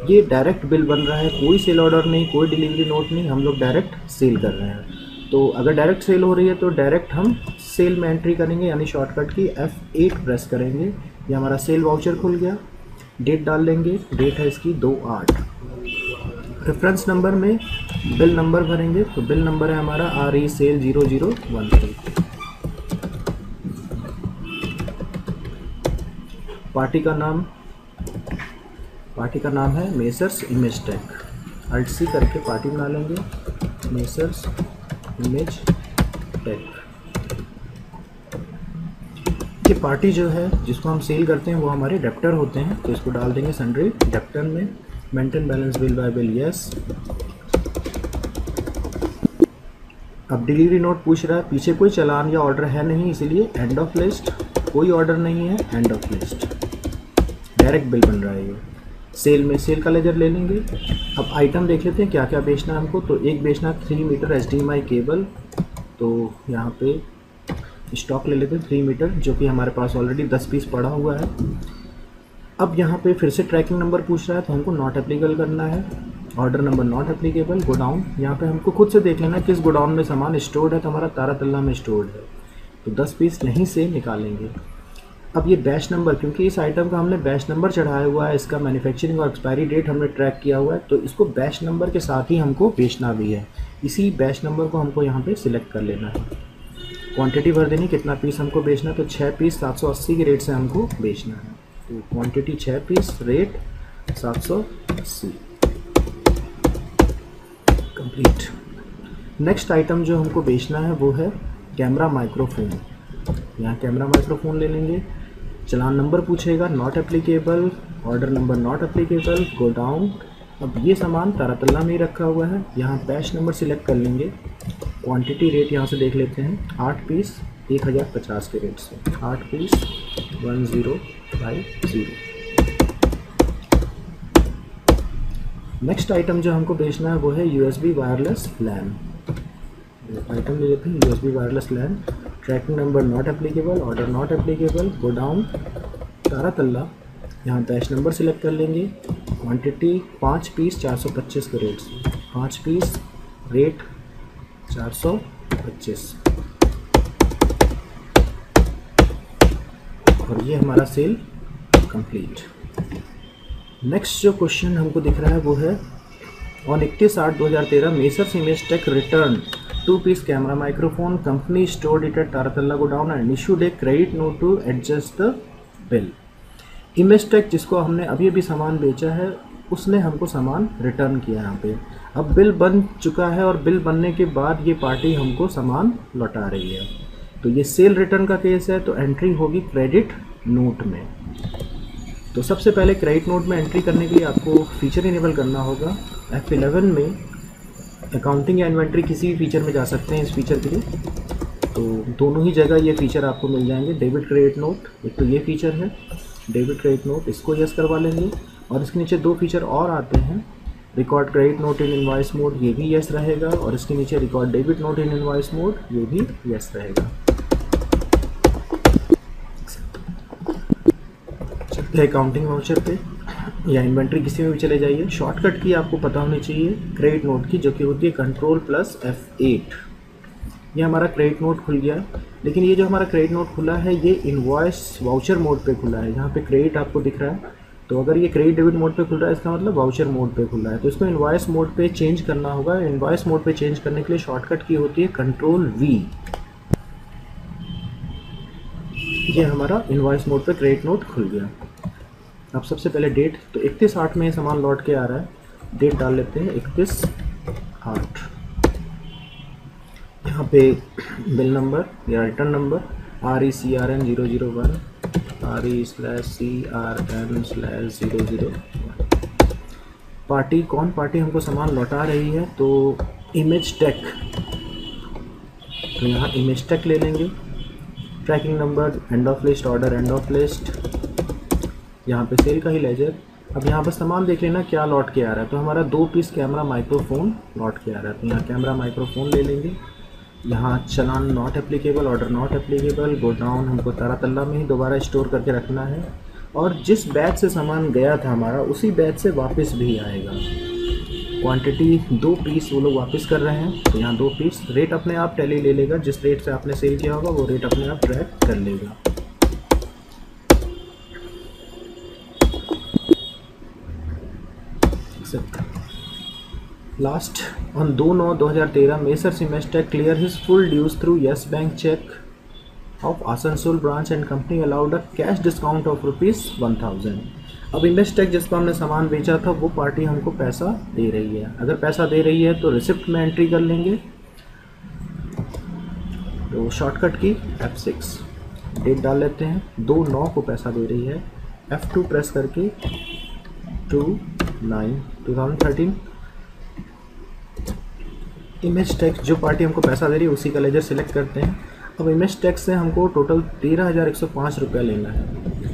ये डायरेक्ट बिल बन रहा है, कोई सेल ऑर्डर नहीं, कोई डिलीवरी नोट नहीं, हम लोग डायरेक्ट सेल कर रहे हैं। तो अगर डायरेक्ट सेल हो रही है तो डायरेक्ट हम सेल में एंट्री करेंगे, यानी शॉर्टकट की F8 प्रेस करेंगे। ये हमारा सेल वाउचर खुल गया। डेट डाल लेंगे, डेट है इसकी 2/8। रेफरेंस नंबर में बिल नंबर भरेंगे, तो बिल नंबर है हमारा RE सेल 0013। पार्टी का नाम है messrs image Tech. Alt C करके पार्टी बना लेंगे, मेसर्स इमेज टेक। ये पार्टी जो है जिसको हम सेल करते हैं वो हमारे डेप्टर होते हैं, तो इसको डाल देंगे सन्ड्री डेप्टर में। Maintain balance bill bye bill yes. अब डिलीवरी नोट पूछ रहा है, पीछे कोई चालान या ऑर्डर है नहीं, इसीलिए एंड ऑफ लिस्ट। कोई ऑर्डर नहीं है, end of list. Direct bill बन रहा है ये। सेल में सेल का लेजर ले लेंगे। अब आइटम देख लेते हैं क्या क्या बेचना है हमको। तो एक बेचना 3 मीटर HDMI केबल, तो यहाँ पे स्टॉक ले लेते हैं 3 मीटर, जो कि हमारे पास ऑलरेडी 10 पीस पड़ा हुआ है। अब यहाँ पे फिर से ट्रैकिंग नंबर पूछ रहा है, तो हमको नॉट एप्लीकेबल करना है। Order number not applicable. Godown, यहाँ पे हमको खुद से देख लेना किस गोडाउन में सामान स्टोर्ड है, तो हमारा तारातल्ला में स्टोर्ड है, तो 10 पीस नहीं से निकालेंगे। अब ये बैच नंबर, क्योंकि इस आइटम का हमने बैच नंबर चढ़ाया हुआ है, इसका मैन्युफैक्चरिंग और एक्सपायरी डेट हमने ट्रैक किया हुआ है, तो इसको बैच नंबर के साथ ही हमको बेचना भी है। इसी बैच नंबर को हमको यहाँ पे सिलेक्ट कर लेना है। क्वांटिटी भर देनी, कितना पीस हमको बेचना है, तो 6 पीस 780 के रेट से हमको बेचना है। तो quantity 6 piece, rate 780, complete. Next item जो हमको बेचना है वो है कैमरा माइक्रोफोन। यहाँ कैमरा माइक्रोफोन ले लेंगे। चलान नंबर पूछेगा, not applicable. Order number not applicable. Go down. अब ये सामान तारातल्ला में ही रखा हुआ है, यहाँ बैच नंबर सिलेक्ट कर लेंगे। क्वांटिटी रेट यहाँ से देख लेते हैं, 8 पीस 1050 के रेट से, 8 पीस 1050। नेक्स्ट आइटम जो हमको बेचना है वो है USB वायरलेस लैन। आइटम ले लेते हैं USB wireless LAN. Tracking number not applicable, order not applicable. Go down, Taratalla. यहाँ बैच नंबर सिलेक्ट कर लेंगे। क्वांटिटी 5 पीस 425 के रेट से, 5 पीस, रेट 425। और ये हमारा सेल कंप्लीट। नेक्स्ट जो क्वेश्चन हमको दिख रहा है वो है on 31/8/2013 messrs image tech return 2 piece camera microphone, company stored it at Taratalla godown and issued a credit note to adjust the bill. Image tech जिसको हमने अभी अभी सामान बेचा है, उसने हमको सामान रिटर्न किया यहाँ पे। अब बिल बन चुका है और बिल बनने के बाद ये पार्टी हमको सामान लौटा रही है, तो ये सेल रिटर्न का केस है, तो एंट्री होगी क्रेडिट नोट में। तो सबसे पहले क्रेडिट नोट में एंट्री करने के लिए आपको फीचर इनेबल करना होगा। F11 में अकाउंटिंग या इन्वेंट्री किसी भी फीचर में जा सकते हैं इस फीचर के लिए, तो दोनों ही जगह ये फीचर आपको मिल जाएंगे। डेबिट क्रेडिट नोट, एक तो ये फीचर है डेबिट क्रेडिट नोट, इसको यस करवा लेंगे। और इसके नीचे 2 फीचर और आते हैं, record credit note in invoice mode, ये भी यस रहेगा। और इसके नीचे record debit note in invoice mode, ये भी यस रहेगा। चलते अकाउंटिंग वाउचर पे या इन्वेंट्री किसी में भी चले जाइए। शॉर्टकट की आपको पता होनी चाहिए क्रेडिट नोट की, जो कि होती है Ctrl+F8। ये हमारा क्रेडिट नोट खुल गया, लेकिन ये जो हमारा क्रेडिट नोट खुला है ये इनवॉइस वाउचर मोड पे खुला है। यहाँ पे क्रेडिट आपको दिख रहा है, तो अगर ये क्रेडिट डेबिट मोड पे खुल रहा है इसका मतलब वाउचर मोड पे खुला है, तो इसको इनवॉइस मोड पे चेंज करना होगा। इनवॉइस मोड पे चेंज करने के लिए शॉर्टकट की होती है Ctrl+V। ये हमारा इनवॉइस मोड पे क्रेडिट नोट खुल गया। अब सबसे पहले डेट, तो 31/8 में सामान लौट के आ रहा है, डेट डाल लेते हैं 31/8। यहाँ पे बिल नंबर या return number RECRN001 RE/CRN/001। Party, कौन पार्टी हमको सामान लौटा रही है, तो इमेज टेक, तो यहाँ इमेज टेक ले लेंगे। Tracking number, end of list, order end of list, यहाँ पे सेल का ही लेजर। अब यहाँ पर सामान देख लेना क्या लौट के आ रहा है, तो हमारा 2 पीस कैमरा माइक्रोफोन लौट के आ रहा है, तो यहाँ कैमरा माइक्रोफोन ले लेंगे। यहाँ challan not applicable, order not applicable. Go down, हमको तारातल्ला में ही दोबारा स्टोर करके रखना है। और जिस बैच से सामान गया था हमारा उसी बैच से वापस भी आएगा। क्वांटिटी 2 पीस वो लोग वापस कर रहे हैं, तो यहाँ 2 पीस। रेट अपने आप टैली ले लेगा, जिस रेट से आपने सेल किया होगा वो रेट अपने आप ट्रैक कर लेगा। Last on 2/9/2013 messrs Simestech clear his full dues through Yes Bank cheque of Asansol branch and company allowed a cash discount of ₹1000। अब इन्वेस्टेक जिसको हमने सामान बेचा था वो पार्टी हमको पैसा दे रही है। अगर पैसा दे रही है तो रिसिप्ट में एंट्री कर लेंगे। तो शॉर्टकट की F6, डेट डाल लेते हैं, 2/9 को पैसा दे रही है। F2 प्रेस करके 2/9/2013। इमेज टैक्स जो पार्टी हमको पैसा दे रही है उसी का लेजर सिलेक्ट करते हैं। अब इमेज टैक्स से हमको टोटल 13,105 रुपया लेना है,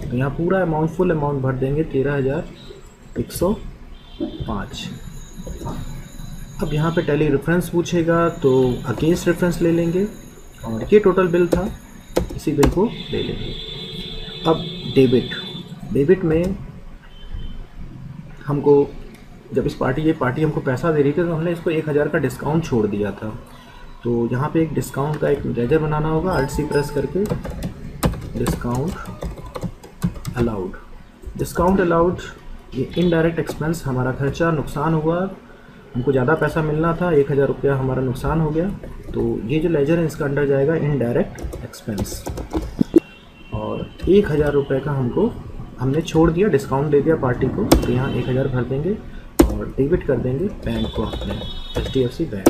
तो यहाँ पूरा अमाउंट फुल अमाउंट भर देंगे 13,105। अब यहाँ पे टैली रेफरेंस पूछेगा तो अगेंस्ट रेफरेंस ले लेंगे, और ये टोटल बिल था, इसी बिल को ले लेंगे। अब डेबिट में हमको जब ये पार्टी हमको पैसा दे रही थी तो हमने इसको 1,000 का डिस्काउंट छोड़ दिया था। तो यहाँ पे एक डिस्काउंट का एक लेजर बनाना होगा, Alt+C प्रेस करके डिस्काउंट अलाउड। ये इनडायरेक्ट एक्सपेंस, हमारा खर्चा नुकसान हुआ, हमको ज़्यादा पैसा मिलना था, 1,000 रुपया हमारा नुकसान हो गया, तो ये जो लेजर है इसका अंडर जाएगा इनडायरेक्ट एक्सपेंस। और 1,000 रुपये का हमने छोड़ दिया, डिस्काउंट दे दिया पार्टी को, तो यहाँ 1,000 भर देंगे और डेबिट कर देंगे बैंक को, अपने HDFC बैंक।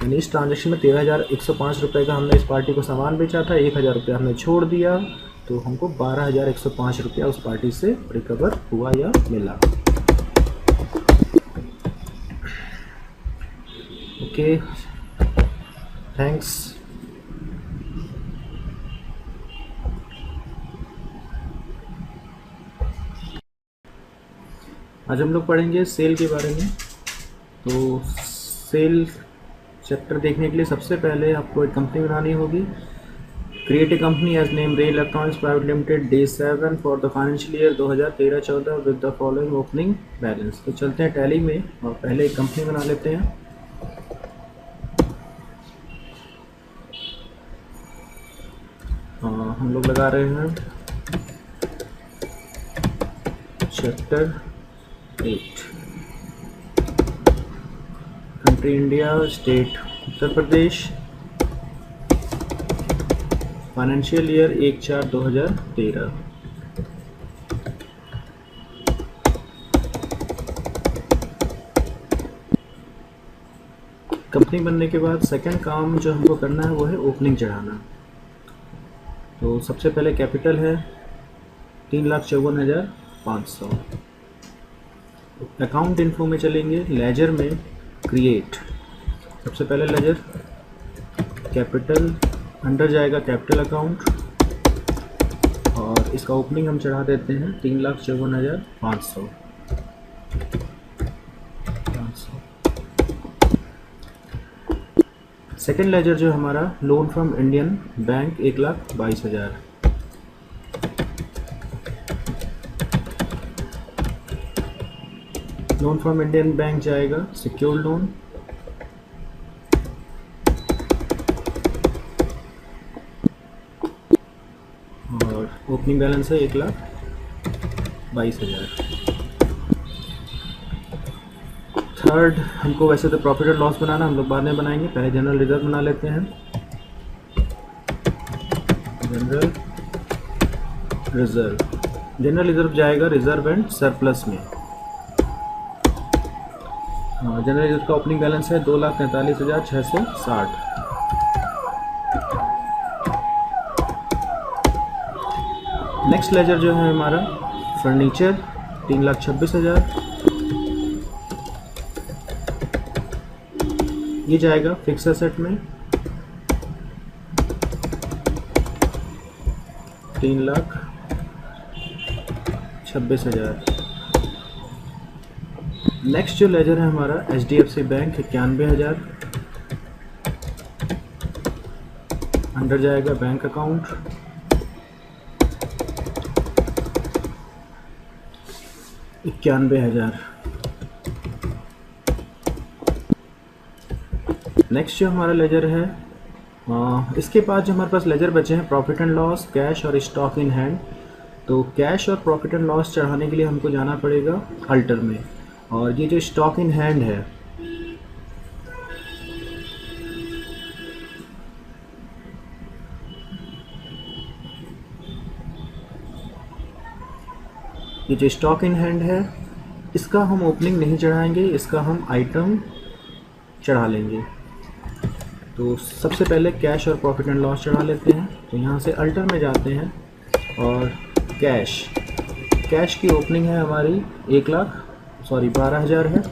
यानी इस ट्रांजेक्शन में 13,105 रुपये का हमने इस पार्टी को सामान बेचा था, 1,000 रुपया हमने छोड़ दिया, तो हमको 12,105 रुपया उस पार्टी से रिकवर हुआ या मिला। Okay, thanks. आज हम लोग पढ़ेंगे सेल के बारे में। तो सेल चैप्टर देखने के लिए सबसे पहले आपको एक कंपनी बनानी होगी। Create a company as name Rail electronics private limited, day 7 for the financial year 2013-14 with the following opening balance. तो चलते हैं टैली में और पहले एक कंपनी बना लेते हैं। हम लोग लगा रहे हैं chapter 8, country India, state Uttar Pradesh, financial year 1/4/2013। Company बनने के बाद सेकंड काम जो हमको करना है वो है ओपनिंग चढ़ाना। तो सबसे पहले कैपिटल है 3,54,500। अकाउंट इन्फो में चलेंगे, लेजर में क्रिएट, सबसे पहले लेजर कैपिटल, अंडर जाएगा कैपिटल अकाउंट, और इसका ओपनिंग हम चढ़ा देते हैं 3,54,500। सेकेंड लेजर जो हमारा loan from Indian bank 1,22,000। Loan from Indian bank जाएगा सिक्योर्ड लोन, और ओपनिंग बैलेंस है 1,22,000। थर्ड, हमको वैसे तो प्रॉफिट और लॉस बनाना हम लोग बाद में बनाएंगे, पहले जनरल रिजर्व बना लेते हैं। जनरल रिजर्व जाएगा रिजर्व एंड सरप्लस में। जनरल रिजर्व का ओपनिंग बैलेंस है 2,43,660। नेक्स्ट लेजर जो है हमारा फर्नीचर 3,26,000। ये जाएगा फिक्स एसेट में 3,26,000। नेक्स्ट जो लेजर है हमारा HDFC बैंक 91,000। अंडर जाएगा बैंक अकाउंट, 91,000। नेक्स्ट जो हमारा लेजर है, इसके बाद जो हमारे पास लेजर बचे हैं प्रॉफिट एंड लॉस, कैश और स्टॉक इन हैंड। तो कैश और प्रॉफिट एंड लॉस चढ़ाने के लिए हमको जाना पड़ेगा अल्टर में, और ये जो स्टॉक इन हैंड है ये जो स्टॉक इन हैंड है इसका हम ओपनिंग नहीं चढ़ाएंगे, इसका हम आइटम चढ़ा लेंगे। तो सबसे पहले कैश और प्रॉफिट एंड लॉस चढ़ा लेते हैं। तो यहाँ से अल्टर में जाते हैं और कैश की ओपनिंग है हमारी 12,000 है,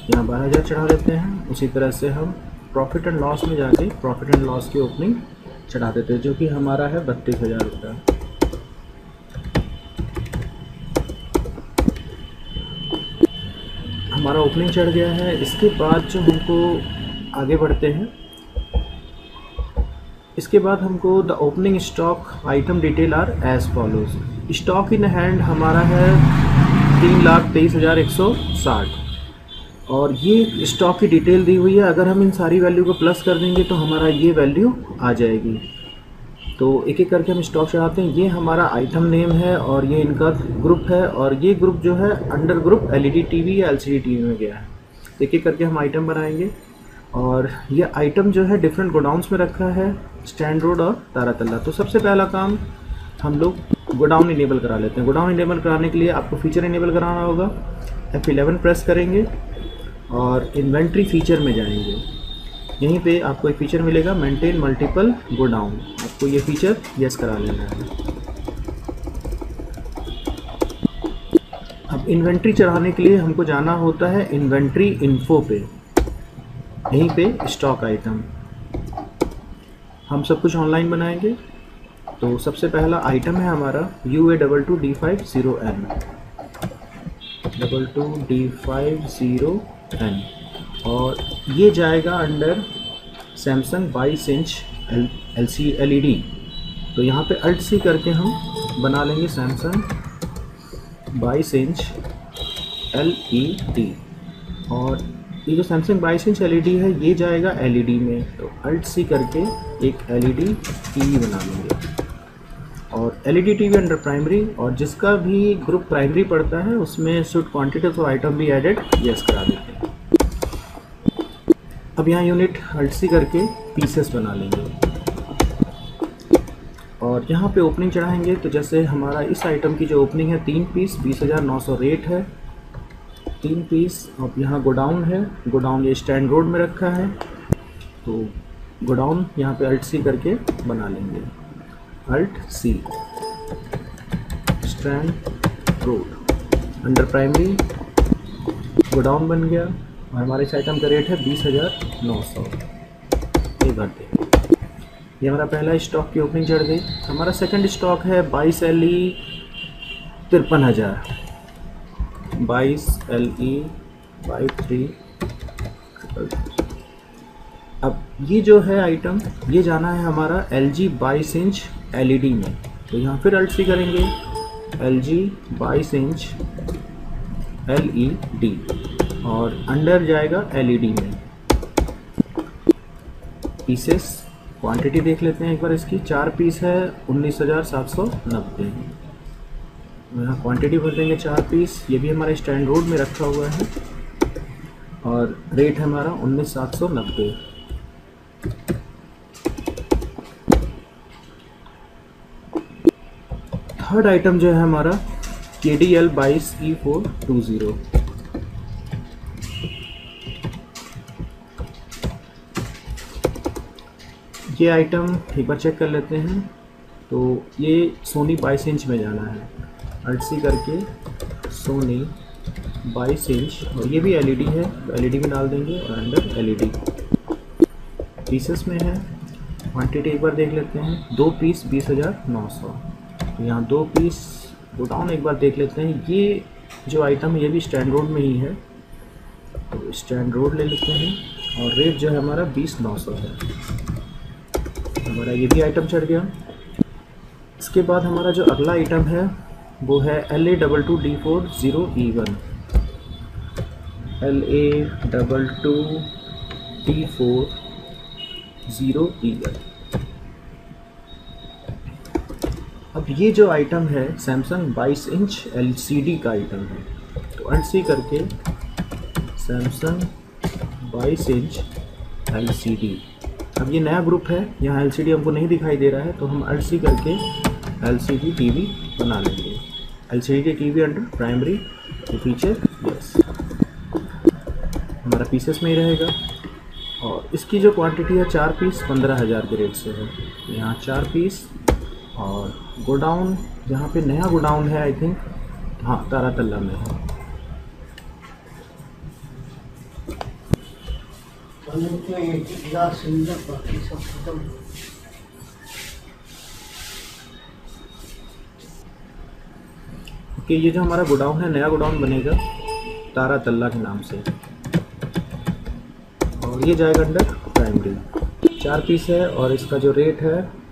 यहाँ 12,000 चढ़ा लेते हैं। उसी तरह से हम प्रॉफिट एंड लॉस में जाके प्रॉफिट एंड लॉस की ओपनिंग चढ़ा देते हैं, जो कि हमारा है 32,000 रुपये। हमारा ओपनिंग चढ़ गया है। इसके बाद जो हमको आगे बढ़ते हैं, इसके बाद हमको the opening stock item detail are as follows. Stock in hand हमारा है 3,23,160, और ये स्टॉक की डिटेल दी हुई है। अगर हम इन सारी वैल्यू को प्लस कर देंगे तो हमारा ये वैल्यू आ जाएगी। तो एक एक करके हम स्टॉक चढ़ाते हैं। ये हमारा आइटम नेम है और ये इनका ग्रुप है, और ये ग्रुप जो है अंडर ग्रुप एलईडी टीवी या एलसीडी टीवी में गया है। तो एक एक करके हम आइटम बनाएंगे, और ये आइटम जो है डिफरेंट गोडाउन्स में रखा है, स्टैंड रोड और तारातल्ला। तो सबसे पहला काम हम लोग गोडाउन इनेबल करा लेते हैं। गोडाउन इनेबल कराने के लिए आपको फीचर इनेबल कराना होगा। F11 प्रेस करेंगे और इन्वेंट्री फीचर में जाएंगे। यहीं पे आपको एक फीचर मिलेगा मेंटेन मल्टीपल गोडाउन, आपको ये फीचर यस करा लेना है। अब इन्वेंट्री चढ़ाने के लिए हमको जाना होता है इन्वेंट्री इन्फो पे, यहीं पे स्टॉक आइटम। हम सब कुछ ऑनलाइन बनाएंगे। तो सबसे पहला आइटम है हमारा UA22D50N 22D50N, और ये जाएगा अंडर सैमसंग 22 इंच LED। तो यहाँ पे अल्ट सी करके हम बना लेंगे सैमसंग 22 इंच LED, और ये जो सैमसंग 22 इंच LED है ये जाएगा LED में। तो अल्ट सी करके एक LED टीवी बना लेंगे, और LED टीवी अंडर प्राइमरी, और जिसका भी ग्रुप प्राइमरी पड़ता है उसमें शुड क्वांटिटी ऑफ आइटम भी एडेड यस करा देते हैं। अब यहाँ यूनिट अल्ट सी करके पीसेस बना लेंगे, और यहाँ पे ओपनिंग चढ़ाएंगे। तो जैसे हमारा इस आइटम की जो ओपनिंग है 3 पीस 20,900 रेट है, 3 पीस। अब यहाँ गोडाउन है, गोडाउन ये स्टैंड रोड में रखा है। तो गोडाउन यहाँ पे अल्ट सी करके बना लेंगे, alt C stand road under primary, godown बन गया। और हमारे इस आइटम का रेट है 20,900। ये घंटे ये हमारा पहला स्टॉक की ओपनिंग चढ़ गई। हमारा सेकंड स्टॉक है 22 LE 53,000, 22 LE 53। अब ये जो है आइटम ये जाना है हमारा LG 22 इंच LED में। तो यहाँ फिर अल्ट सी करेंगे LG 22 इंच LED, और अंडर जाएगा LED में। पीसेस क्वांटिटी देख लेते हैं एक बार इसकी। 4 पीस है 19,790। यहाँ क्वांटिटी भर देंगे 4 पीस। ये भी हमारे स्टैंड रोड में रखा हुआ है, और रेट है हमारा 19,790। थर्ड आइटम जो है हमारा KDL 22E420। ये आइटम एक बार चेक कर लेते हैं। तो ये सोनी 22 इंच में जाना है, अल्ट सी करके सोनी 22 इंच, और ये भी LED है तो LED में डाल देंगे, और अंडर LED पीसेस में है। क्वांटिटी एक बार देख लेते हैं, 2 पीस 20,900। तो यहाँ 2 पीस गोडाउन एक बार देख लेते हैं। ये जो आइटम है ये भी स्टैंड रोड में ही है, तो स्टैंड रोड ले लेते हैं, और रेट जो है हमारा 20,900 है। हमारा ये भी आइटम चढ़ गया। इसके बाद हमारा जो अगला आइटम है वो है LA22D40E1, LA22D40E1। अब ये जो आइटम है सैमसंग 22 इंच LCD का आइटम है, तो अल्ट-सी करके सैमसंग 22 इंच LCD। अब ये नया ग्रुप है, यहाँ LCD हमको नहीं दिखाई दे रहा है, तो हम अल्ट-सी करके LCD टीवी बना लेंगे। LCD TV under primary feature, yes, हमारा पीसेस में ही रहेगा। और इसकी जो क्वांटिटी है 4 पीस 15,000 के रेट से है, यहाँ 4 पीस। और गोडाउन, जहाँ पे नया गोडाउन है आई थिंक, हाँ तारातल्ला में है। ओके, ये जो हमारा गोडाउन है, नया गोडाउन बनेगा तारातल्ला के नाम से, और ये जाएगा अंडर प्राइमरी। 4 पीस है और इसका जो रेट है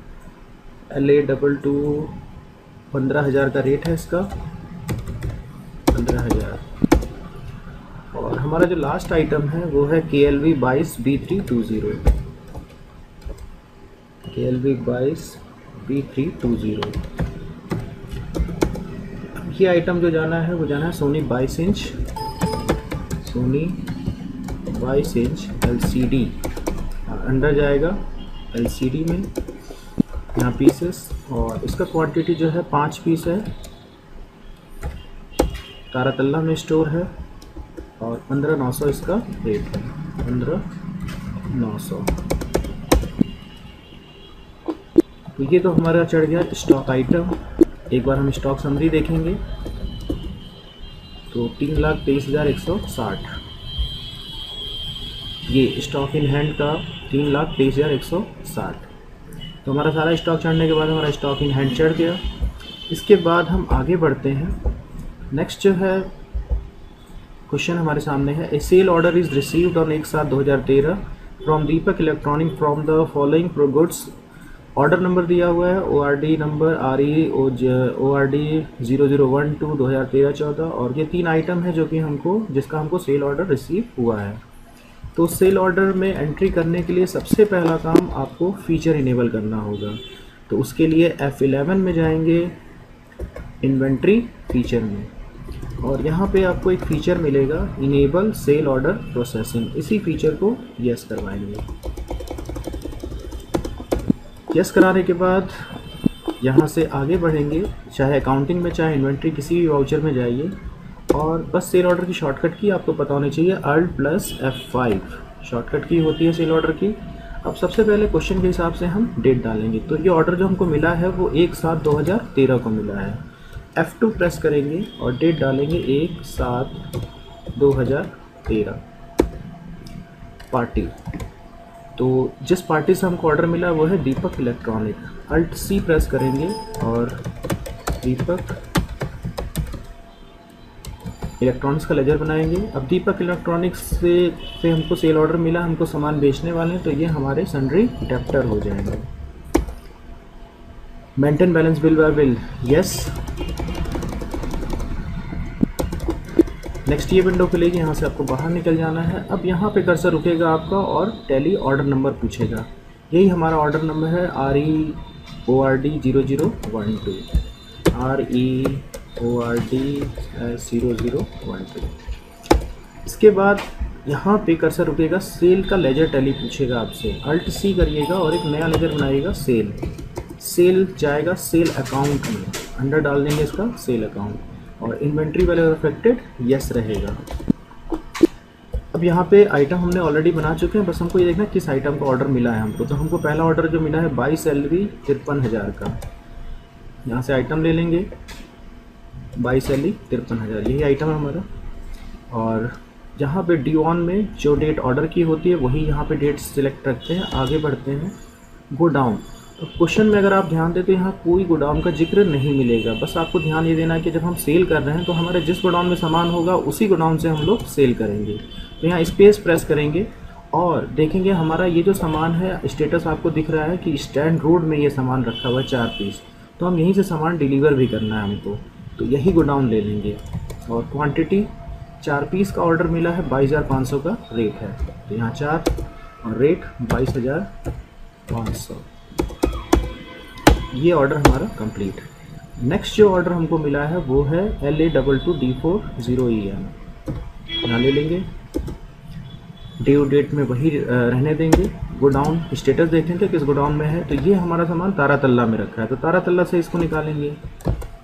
LA22 15,000 का रेट है इसका, 15,000। और हमारा जो लास्ट आइटम है वो है KLV22B320, KLV22B320। ये आइटम जो जाना है वो जाना है Sony 22 inch, Sony 22 inch LCD, under जाएगा LCD में, यहाँ पीसेस। और इसका क्वांटिटी जो है 5 पीस है, तारातल्ला में स्टोर है, और 15,900 इसका रेट है, 15,900। तो ये तो हमारा चढ़ गया स्टॉक आइटम। एक बार हम स्टॉक समरी देखेंगे तो 3,23,160, ये स्टॉक इन हैंड का 3,23,160। तो हमारा सारा स्टॉक चढ़ने के बाद हमारा स्टॉक इन हैंड चढ़ गया। इसके बाद हम आगे बढ़ते हैं। नेक्स्ट जो है क्वेश्चन हमारे सामने है, a sale order is received on 1/7/2013 from Deepak electronic from the following goods. Order number दिया हुआ है ORD नंबर ORD 0012 2013-14, और ये 3 आइटम है जो कि जिसका हमको सेल ऑर्डर रिसीव हुआ है। तो सेल ऑर्डर में एंट्री करने के लिए सबसे पहला काम आपको फीचर इनेबल करना होगा। तो उसके लिए F11 में जाएंगे, इन्वेंट्री फीचर में, और यहाँ पे आपको एक फीचर मिलेगा इनेबल सेल ऑर्डर प्रोसेसिंग। इसी फीचर को यस करवाएंगे। यस कराने के बाद यहाँ से आगे बढ़ेंगे, चाहे अकाउंटिंग में चाहे इन्वेंट्री, किसी भी वाउचर में जाइए, और बस सेल ऑर्डर की शॉर्टकट की आपको पता होनी चाहिए, Alt+F5 शॉर्टकट की होती है सेल ऑर्डर की। अब सबसे पहले क्वेश्चन के हिसाब से हम डेट डालेंगे। तो ये ऑर्डर जो हमको मिला है वो 1/7/2013 को मिला है। F2 प्रेस करेंगे और डेट डालेंगे 1/7/2013। पार्टी, तो जिस पार्टी से हमको ऑर्डर मिला वो है दीपक इलेक्ट्रॉनिक। Alt+C प्रेस करेंगे और दीपक इलेक्ट्रॉनिक्स का लेजर बनाएंगे। अब दीपक इलेक्ट्रॉनिक्स से हमको सेल ऑर्डर मिला, हमको सामान बेचने वाले हैं, तो ये हमारे सन्ड्री डेप्टर हो जाएंगे। Maintain balance bill bye bill, yes. Next ये विंडो खुलेगी, यहाँ से आपको बाहर निकल जाना है। अब यहाँ पे कर्सर रुकेगा आपका और टैली ऑर्डर नंबर पूछेगा। यही हमारा ऑर्डर नंबर है REORD 0012, REORD 0012। इसके बाद यहाँ पे कर्सर रुकेगा, सेल का लेजर टैली पूछेगा आपसे। Alt+C करिएगा और एक नया लेजर बनाइएगा सेल। सेल जाएगा सेल अकाउंट में, अंडर डाल देंगे इसका सेल अकाउंट, और इन्वेंट्री वाले अफेक्टेड यस रहेगा। अब यहाँ पे आइटम हमने ऑलरेडी बना चुके हैं, बस हमको ये देखना किस आइटम का ऑर्डर मिला है हमको। तो हमको पहला ऑर्डर जो मिला है 22 LV 53,000 का, यहाँ से आइटम ले लेंगे 22 LV 53,000, यही आइटम है हमारा। और जहाँ पे D-on में जो डेट ऑर्डर की होती है वही यहाँ पे डेट सिलेक्ट रखते हैं। आगे बढ़ते हैं, गो डाउन। तो क्वेश्चन में अगर आप ध्यान दें तो यहाँ कोई गोडाउन का जिक्र नहीं मिलेगा। बस आपको ध्यान ये देना है कि जब हम सेल कर रहे हैं तो हमारे जिस गोडाउन में सामान होगा उसी गोडाउन से हम लोग सेल करेंगे। तो यहाँ स्पेस प्रेस करेंगे और देखेंगे हमारा ये जो सामान है, स्टेटस आपको दिख रहा है कि स्टैंड रोड में ये सामान रखा हुआ है 4 पीस। तो हम यहीं से सामान डिलीवर भी करना है हमको। तो यही गोडाउन ले लेंगे। और क्वांटिटी 4 पीस का ऑर्डर मिला है, 22,500 का रेट है, तो यहाँ 4 और रेट 22,500। ये ऑर्डर हमारा कंप्लीट है। नेक्स्ट जो ऑर्डर हमको मिला है वो है LA222D40EM, यहाँ ले लेंगे। ड्यू डेट में वही रहने देंगे। गोडाउन स्टेटस देखेंगे किस गोडाउन में है, तो ये हमारा सामान तारातल्ला में रखा है, तो तारातल्ला से इसको निकालेंगे।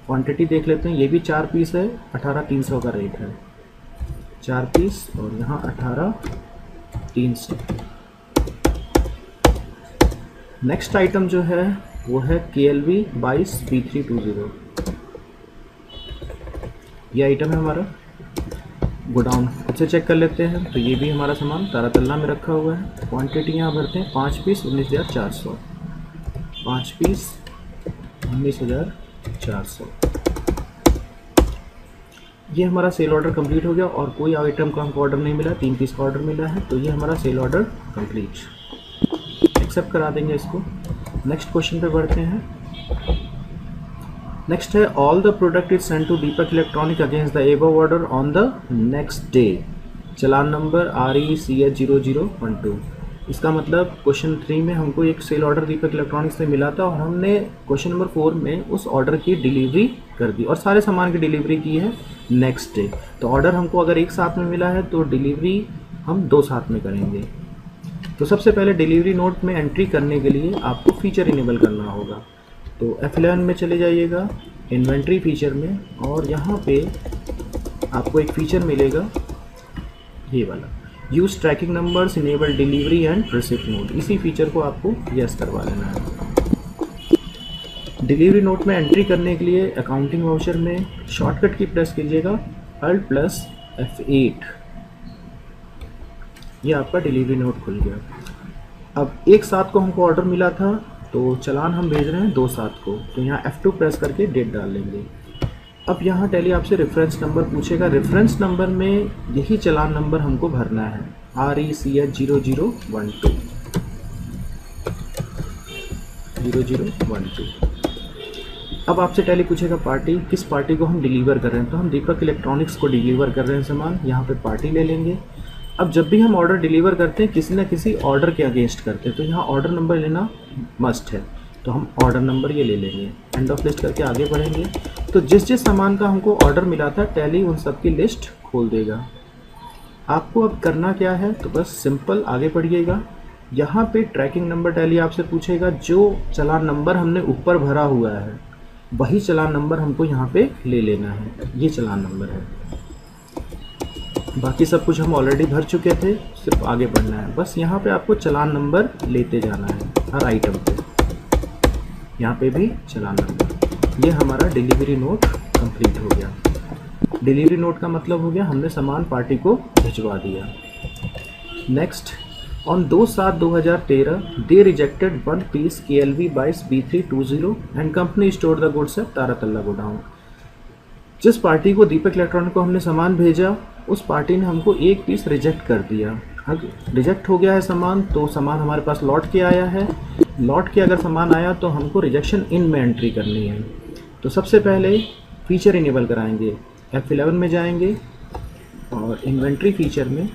क्वांटिटी देख लेते हैं, ये भी 4 पीस है, 18,300 का रेट है, 4 पीस और यहाँ 18,300। नेक्स्ट आइटम जो है वो है KLV22B320, ये आइटम है हमारा। गोडाउन खुद से चेक कर लेते हैं, तो ये भी हमारा सामान तारातल्ला में रखा हुआ है। क्वांटिटी यहाँ भरते हैं, 5 पीस 19,400, 5 पीस 19,400। ये हमारा सेल ऑर्डर कंप्लीट हो गया और कोई आइटम का हमको ऑर्डर नहीं मिला, 3 पीस का ऑर्डर मिला है, तो ये हमारा सेल ऑर्डर कंप्लीट। एक्सेप्ट करा देंगे इसको। नेक्स्ट क्वेश्चन पे बढ़ते हैं। नेक्स्ट है all the product is send to Deepak electronic against the above order on the next day, challan number RECH0012। इसका मतलब क्वेश्चन 3 में हमको एक सेल ऑर्डर दीपक इलेक्ट्रॉनिक्स से मिला था और हमने क्वेश्चन नंबर 4 में उस ऑर्डर की डिलीवरी कर दी और सारे सामान की डिलीवरी की है नेक्स्ट डे। तो ऑर्डर हमको अगर एक साथ में मिला है तो डिलीवरी हम 2 साथ में करेंगे। तो सबसे पहले डिलीवरी नोट में एंट्री करने के लिए आपको फीचर इनेबल करना होगा। तो F11 में चले जाइएगा, इन्वेंट्री फीचर में, और यहाँ पे आपको एक फीचर मिलेगा ये वाला, use tracking numbers enable delivery and receipt note. इसी फीचर को आपको यस करवा लेना है। डिलीवरी नोट में एंट्री करने के लिए अकाउंटिंग वाउचर में शॉर्टकट की प्रेस कीजिएगा Alt+F8, ये आपका डिलीवरी नोट खुल गया। अब एक साथ को हमको ऑर्डर मिला था, तो चलान हम भेज रहे हैं 2 साथ को, तो यहाँ F2 प्रेस करके डेट डाल लेंगे। अब यहाँ टैली आपसे रेफरेंस नंबर पूछेगा, रेफरेंस नंबर में यही चलान नंबर हमको भरना है, RECH0012। अब आपसे टैली पूछेगा पार्टी, किस पार्टी को हम डिलीवर कर रहे हैं, तो हम दीपक इलेक्ट्रॉनिक्स को डिलीवर कर रहे हैं सामान, यहाँ पे पार्टी ले लेंगे। अब जब भी हम ऑर्डर डिलीवर करते हैं किसी न किसी ऑर्डर के अगेंस्ट करते हैं, तो यहाँ ऑर्डर नंबर लेना मस्ट है, तो हम ऑर्डर नंबर ये ले लेंगे। एंड ऑफ लिस्ट करके आगे बढ़ेंगे, तो जिस जिस सामान का हमको ऑर्डर मिला था टैली उन सब की लिस्ट खोल देगा। आपको अब करना क्या है, तो बस सिंपल आगे बढ़िएगा। यहाँ पे ट्रैकिंग नंबर टैली आपसे पूछेगा, जो चलान नंबर हमने ऊपर भरा हुआ है वही चलान नंबर हमको यहाँ पे ले लेना है, ये चलान नंबर है। बाकी सब कुछ हम ऑलरेडी भर चुके थे, सिर्फ आगे बढ़ना है। बस यहाँ पे आपको चलान नंबर लेते जाना है हर आइटम पे, यहाँ पे भी चलान नंबर। ये हमारा डिलीवरी नोट कंप्लीट हो गया। डिलीवरी नोट का मतलब हो गया हमने सामान पार्टी को भिजवा दिया। Next, on 2/7/2013 they rejected 1 piece KLV22B320 and company store the goods at Taratalla godown. जिस पार्टी को दीपक इलेक्ट्रॉनिक को हमने सामान भेजा उस पार्टी ने हमको 1 पीस रिजेक्ट कर दिया। अगर रिजेक्ट हो गया है सामान, तो सामान हमारे पास लौट के आया है। लौट के अगर सामान आया तो हमको रिजेक्शन इन में एंट्री करनी है। तो सबसे पहले फीचर इनेबल कराएंगे, F11 में जाएंगे और इन्वेंट्री फीचर में,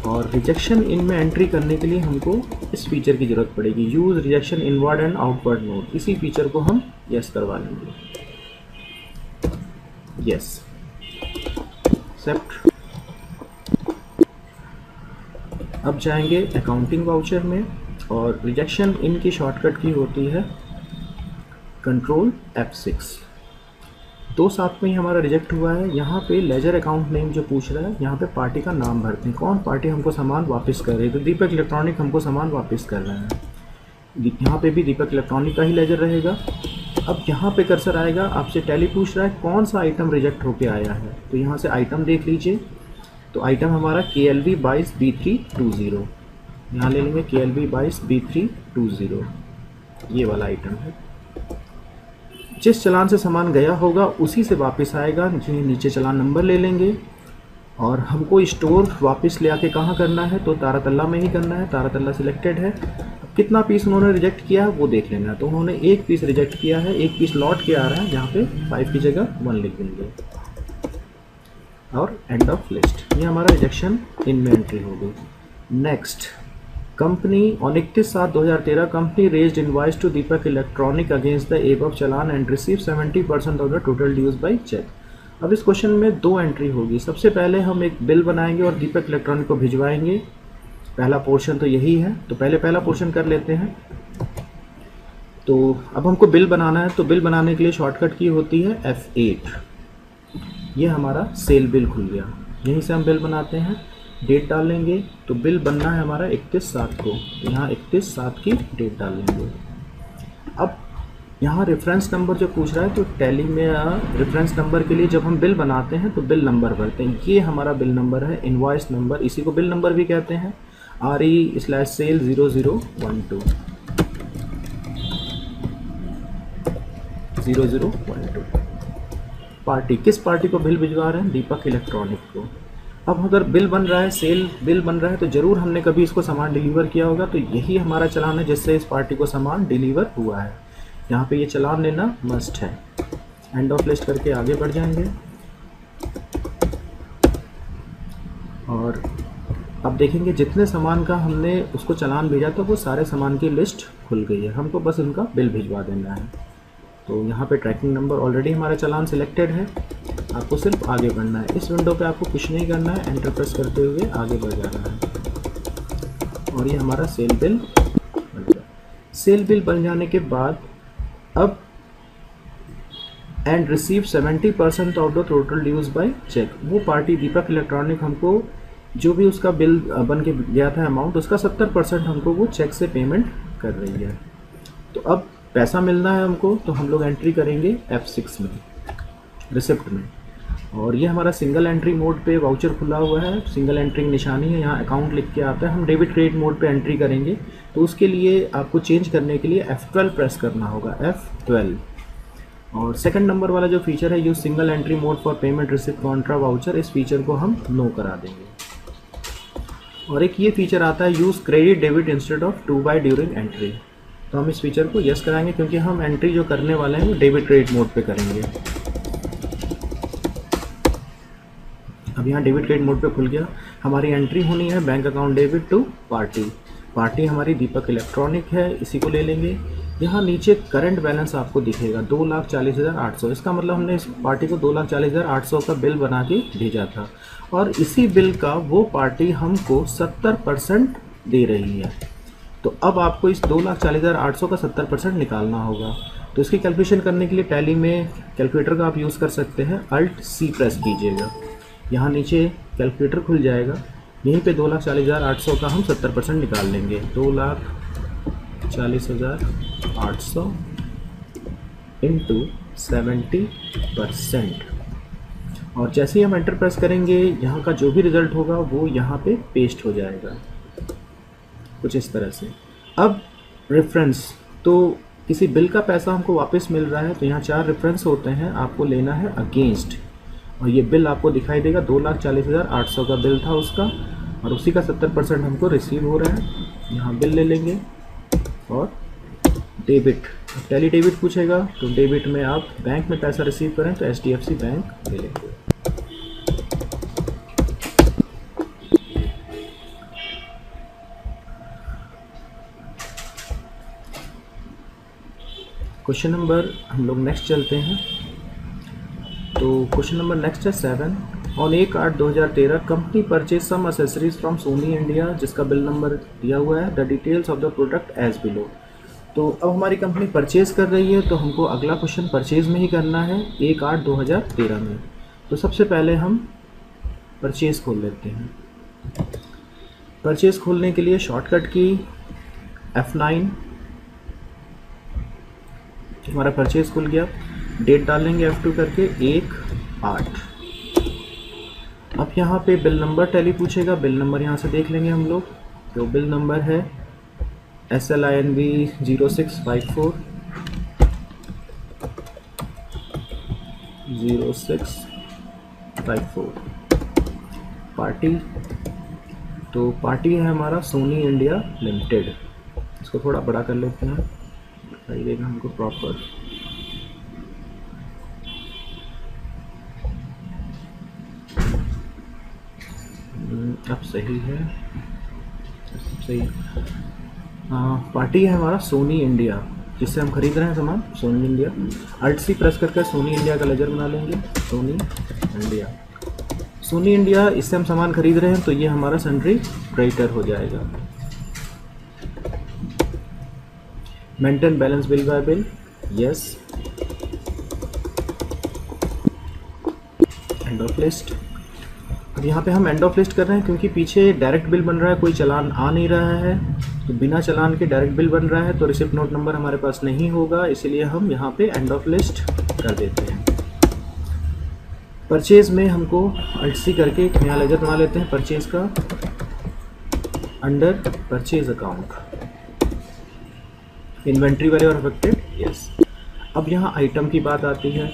और रिजेक्शन इन में एंट्री करने के लिए हमको इस फीचर की ज़रूरत पड़ेगी, use rejection inward and outward note. इसी फीचर को हम यस करवा लेंगे, यस एक्सेप्ट। अब जाएंगे अकाउंटिंग वाउचर में, और रिजेक्शन इन की शॉर्टकट की होती है कंट्रोल F6। 2 साथ में ही हमारा रिजेक्ट हुआ है। यहाँ पे लेजर अकाउंट नेम जो पूछ रहा है, यहाँ पे पार्टी का नाम भरते हैं, कौन पार्टी हमको सामान वापस कर रही है। तो दीपक इलेक्ट्रॉनिक हमको सामान वापस कर रहे हैं, यहाँ पे भी दीपक इलेक्ट्रॉनिक का ही लेजर रहेगा। अब यहाँ पे कर्सर आएगा, आपसे टैली पूछ रहा है कौन सा आइटम रिजेक्ट होके आया है, तो यहाँ से आइटम देख लीजिए। तो आइटम हमारा KLV22B320, यहाँ ले लेंगे KLV22B320, ये वाला आइटम है। जिस चलान से सामान गया होगा उसी से वापस आएगा, नीचे चलान नंबर ले लेंगे। और हमको स्टोर वापस ले आके कहाँ करना है, तो तारातल्ला में ही करना है, तारातल्ला सिलेक्टेड है। कितना पीस उन्होंने रिजेक्ट किया है वो देख लेना है। तो उन्होंने एक पीस रिजेक्ट किया है, एक पीस लौट के आ रहा है, जहाँ पे 5 की जगह 1 लिख देंगे और एंड ऑफ लिस्ट। ये हमारा रिजेक्शन इनमें एंट्री हो गई। Next, company on 31/7/2013 company raised invoice to Deepak electronic against the above challan and receive 70% of the total dues by cheque. अब इस क्वेश्चन में 2 एंट्री होगी। सबसे पहले हम एक बिल बनाएंगे और दीपक इलेक्ट्रॉनिक को भिजवाएंगे। पहला पोर्शन तो यही है, तो पहले पहला पोर्शन कर लेते हैं। तो अब हमको बिल बनाना है, तो बिल बनाने के लिए शॉर्टकट की होती है F8। ये हमारा सेल बिल खुल गया, यहीं से हम बिल बनाते हैं। डेट डालेंगे तो बिल बनना है हमारा 31/7 को, तो यहाँ 31/7 की डेट डालेंगे। अब यहाँ रेफरेंस नंबर जो पूछ रहा है, तो टैली में रेफरेंस नंबर के लिए जब हम बिल बनाते हैं तो बिल नंबर भरते हैं। ये हमारा बिल नंबर है, इनवॉइस नंबर, इसी को बिल नंबर भी कहते हैं। RE/sale 0012 0012। पार्टी, किस पार्टी को बिल भिजवा रहे हैं? दीपक इलेक्ट्रॉनिक को। अब अगर बिल बन रहा है, सेल बिल बन रहा है, तो ज़रूर हमने कभी इसको सामान डिलीवर किया होगा। तो यही हमारा चालान है जिससे इस पार्टी को सामान डिलीवर हुआ है। यहाँ पे ये चालान लेना मस्ट है। एंड ऑफ लिस्ट करके आगे बढ़ जाएंगे और अब देखेंगे जितने सामान का हमने उसको चालान भेजा था वो सारे सामान की लिस्ट खुल गई है। हमको बस उनका बिल भिजवा देना है। तो यहाँ पे ट्रैकिंग नंबर ऑलरेडी हमारा चालान सिलेक्टेड है, आपको सिर्फ आगे बढ़ना है। इस विंडो पे आपको कुछ नहीं करना है, एंटर प्रेस करते हुए आगे बढ़ जाना है। और ये हमारा सेल बिल बन गया। सेल बिल बन जाने के बाद अब and receive 70% of the total dues by cheque. वो पार्टी दीपक इलेक्ट्रॉनिक हमको जो भी उसका बिल बन के गया था अमाउंट, उसका 70% हमको वो चेक से पेमेंट कर रही है। तो अब पैसा मिलना है हमको, तो हम लोग एंट्री करेंगे F6 में, रिसिप्ट में। और ये हमारा सिंगल एंट्री मोड पे वाउचर खुला हुआ है, सिंगल एंट्री की निशानी है, यहाँ अकाउंट लिख के आता है। हम डेबिट क्रेडिट मोड पे एंट्री करेंगे, तो उसके लिए आपको चेंज करने के लिए F12 प्रेस करना होगा, F12। और सेकंड नंबर वाला जो फीचर है, use single entry mode for payment receipt Contra voucher, इस फीचर को हम नो करा देंगे। और एक ये फीचर आता है, use credit debit instead of to by during entry, तो हम इस फीचर को यस कराएंगे क्योंकि हम एंट्री जो करने वाले हैं वो डेबिट क्रेडिट मोड पे करेंगे। अब यहाँ डेबिट क्रेडिट मोड पे खुल गया। हमारी एंट्री होनी है bank account debit to party. Party हमारी दीपक इलेक्ट्रॉनिक है, इसी को ले लेंगे। यहाँ नीचे करंट बैलेंस आपको दिखेगा 2,40,800। इसका मतलब हमने इस पार्टी को 2,40,800 का बिल बना के भेजा था और इसी बिल का वो पार्टी हमको 70% दे रही है। तो अब आपको इस 2,40,800 का 70% निकालना होगा। तो इसकी कैलकुलेशन करने के लिए टैली में कैलकुलेटर का आप यूज़ कर सकते हैं। Alt+C प्रेस कीजिएगा, यहाँ नीचे कैलकुलेटर खुल जाएगा। यहीं पे 2,40,800 का हम 70% निकाल लेंगे। 2,40,800 इंटू 70%। और जैसे ही हम एंटर प्रेस करेंगे, यहाँ का जो भी रिज़ल्ट होगा वो यहाँ पे पेस्ट हो जाएगा कुछ इस तरह से। अब रेफरेंस, तो किसी बिल का पैसा हमको वापस मिल रहा है, तो यहाँ 4 रेफरेंस होते हैं, आपको लेना है अगेंस्ट। और ये बिल आपको दिखाई देगा, 2,40,800 का बिल था उसका, और उसी का 70% हमको रिसीव हो रहा है। यहाँ बिल ले लेंगे और डेबिट, टैली डेबिट पूछेगा, तो डेबिट में आप बैंक में पैसा रिसीव करें तो HDFC बैंक ले लेंगे। क्वेश्चन नंबर हम लोग नेक्स्ट चलते हैं। तो क्वेश्चन नंबर नेक्स्ट है 7। On 1/8/2013 company purchase some accessories from Sony India, जिसका बिल नंबर दिया हुआ है। The details of the product as below. तो अब हमारी कंपनी परचेज कर रही है, तो हमको अगला क्वेश्चन परचेज में ही करना है 1/8/2013 में। तो सबसे पहले हम परचेज खोल लेते हैं। परचेज खोलने के लिए शॉर्टकट की F9। हमारा परचेज खुल गया। डेट डालेंगे F2 करके 1/8। अब यहाँ पे बिल नंबर टैली पूछेगा, बिल नंबर यहाँ से देख लेंगे हम लोग। तो बिल नंबर है SLINV 0654 0654। पार्टी, तो पार्टी है हमारा सोनी इंडिया लिमिटेड, इसको इसको थोड़ा बड़ा कर लेते हैं, दिखाई देगा हमको प्रॉपर। अब सही है, सब सही है। पार्टी है हमारा सोनी इंडिया, जिससे हम खरीद रहे हैं सामान, Soni India. Alt C press करके सोनी इंडिया का लेजर बना लेंगे, सोनी इंडिया। सोनी इंडिया, इससे हम सामान खरीद रहे हैं तो ये हमारा सन्ड्री क्रेडिटर हो जाएगा। Maintain balance bill bye bill, yes. End of list. अब यहाँ पे हम एंड ऑफ लिस्ट कर रहे हैं क्योंकि पीछे डायरेक्ट बिल बन रहा है, कोई चलान आ नहीं रहा है, तो बिना चलान के डायरेक्ट बिल बन रहा है तो रिसिप्ट नोट नंबर हमारे पास नहीं होगा, इसलिए हम यहाँ पे एंड ऑफ लिस्ट कर देते हैं। परचेज में हमको Alt C करके एक नया लेजर बना लेते हैं परचेज का, अंडर परचेज अकाउंट, इन्वेंट्री वाले और अफेक्टेड, यस। अब यहाँ आइटम की बात आती है।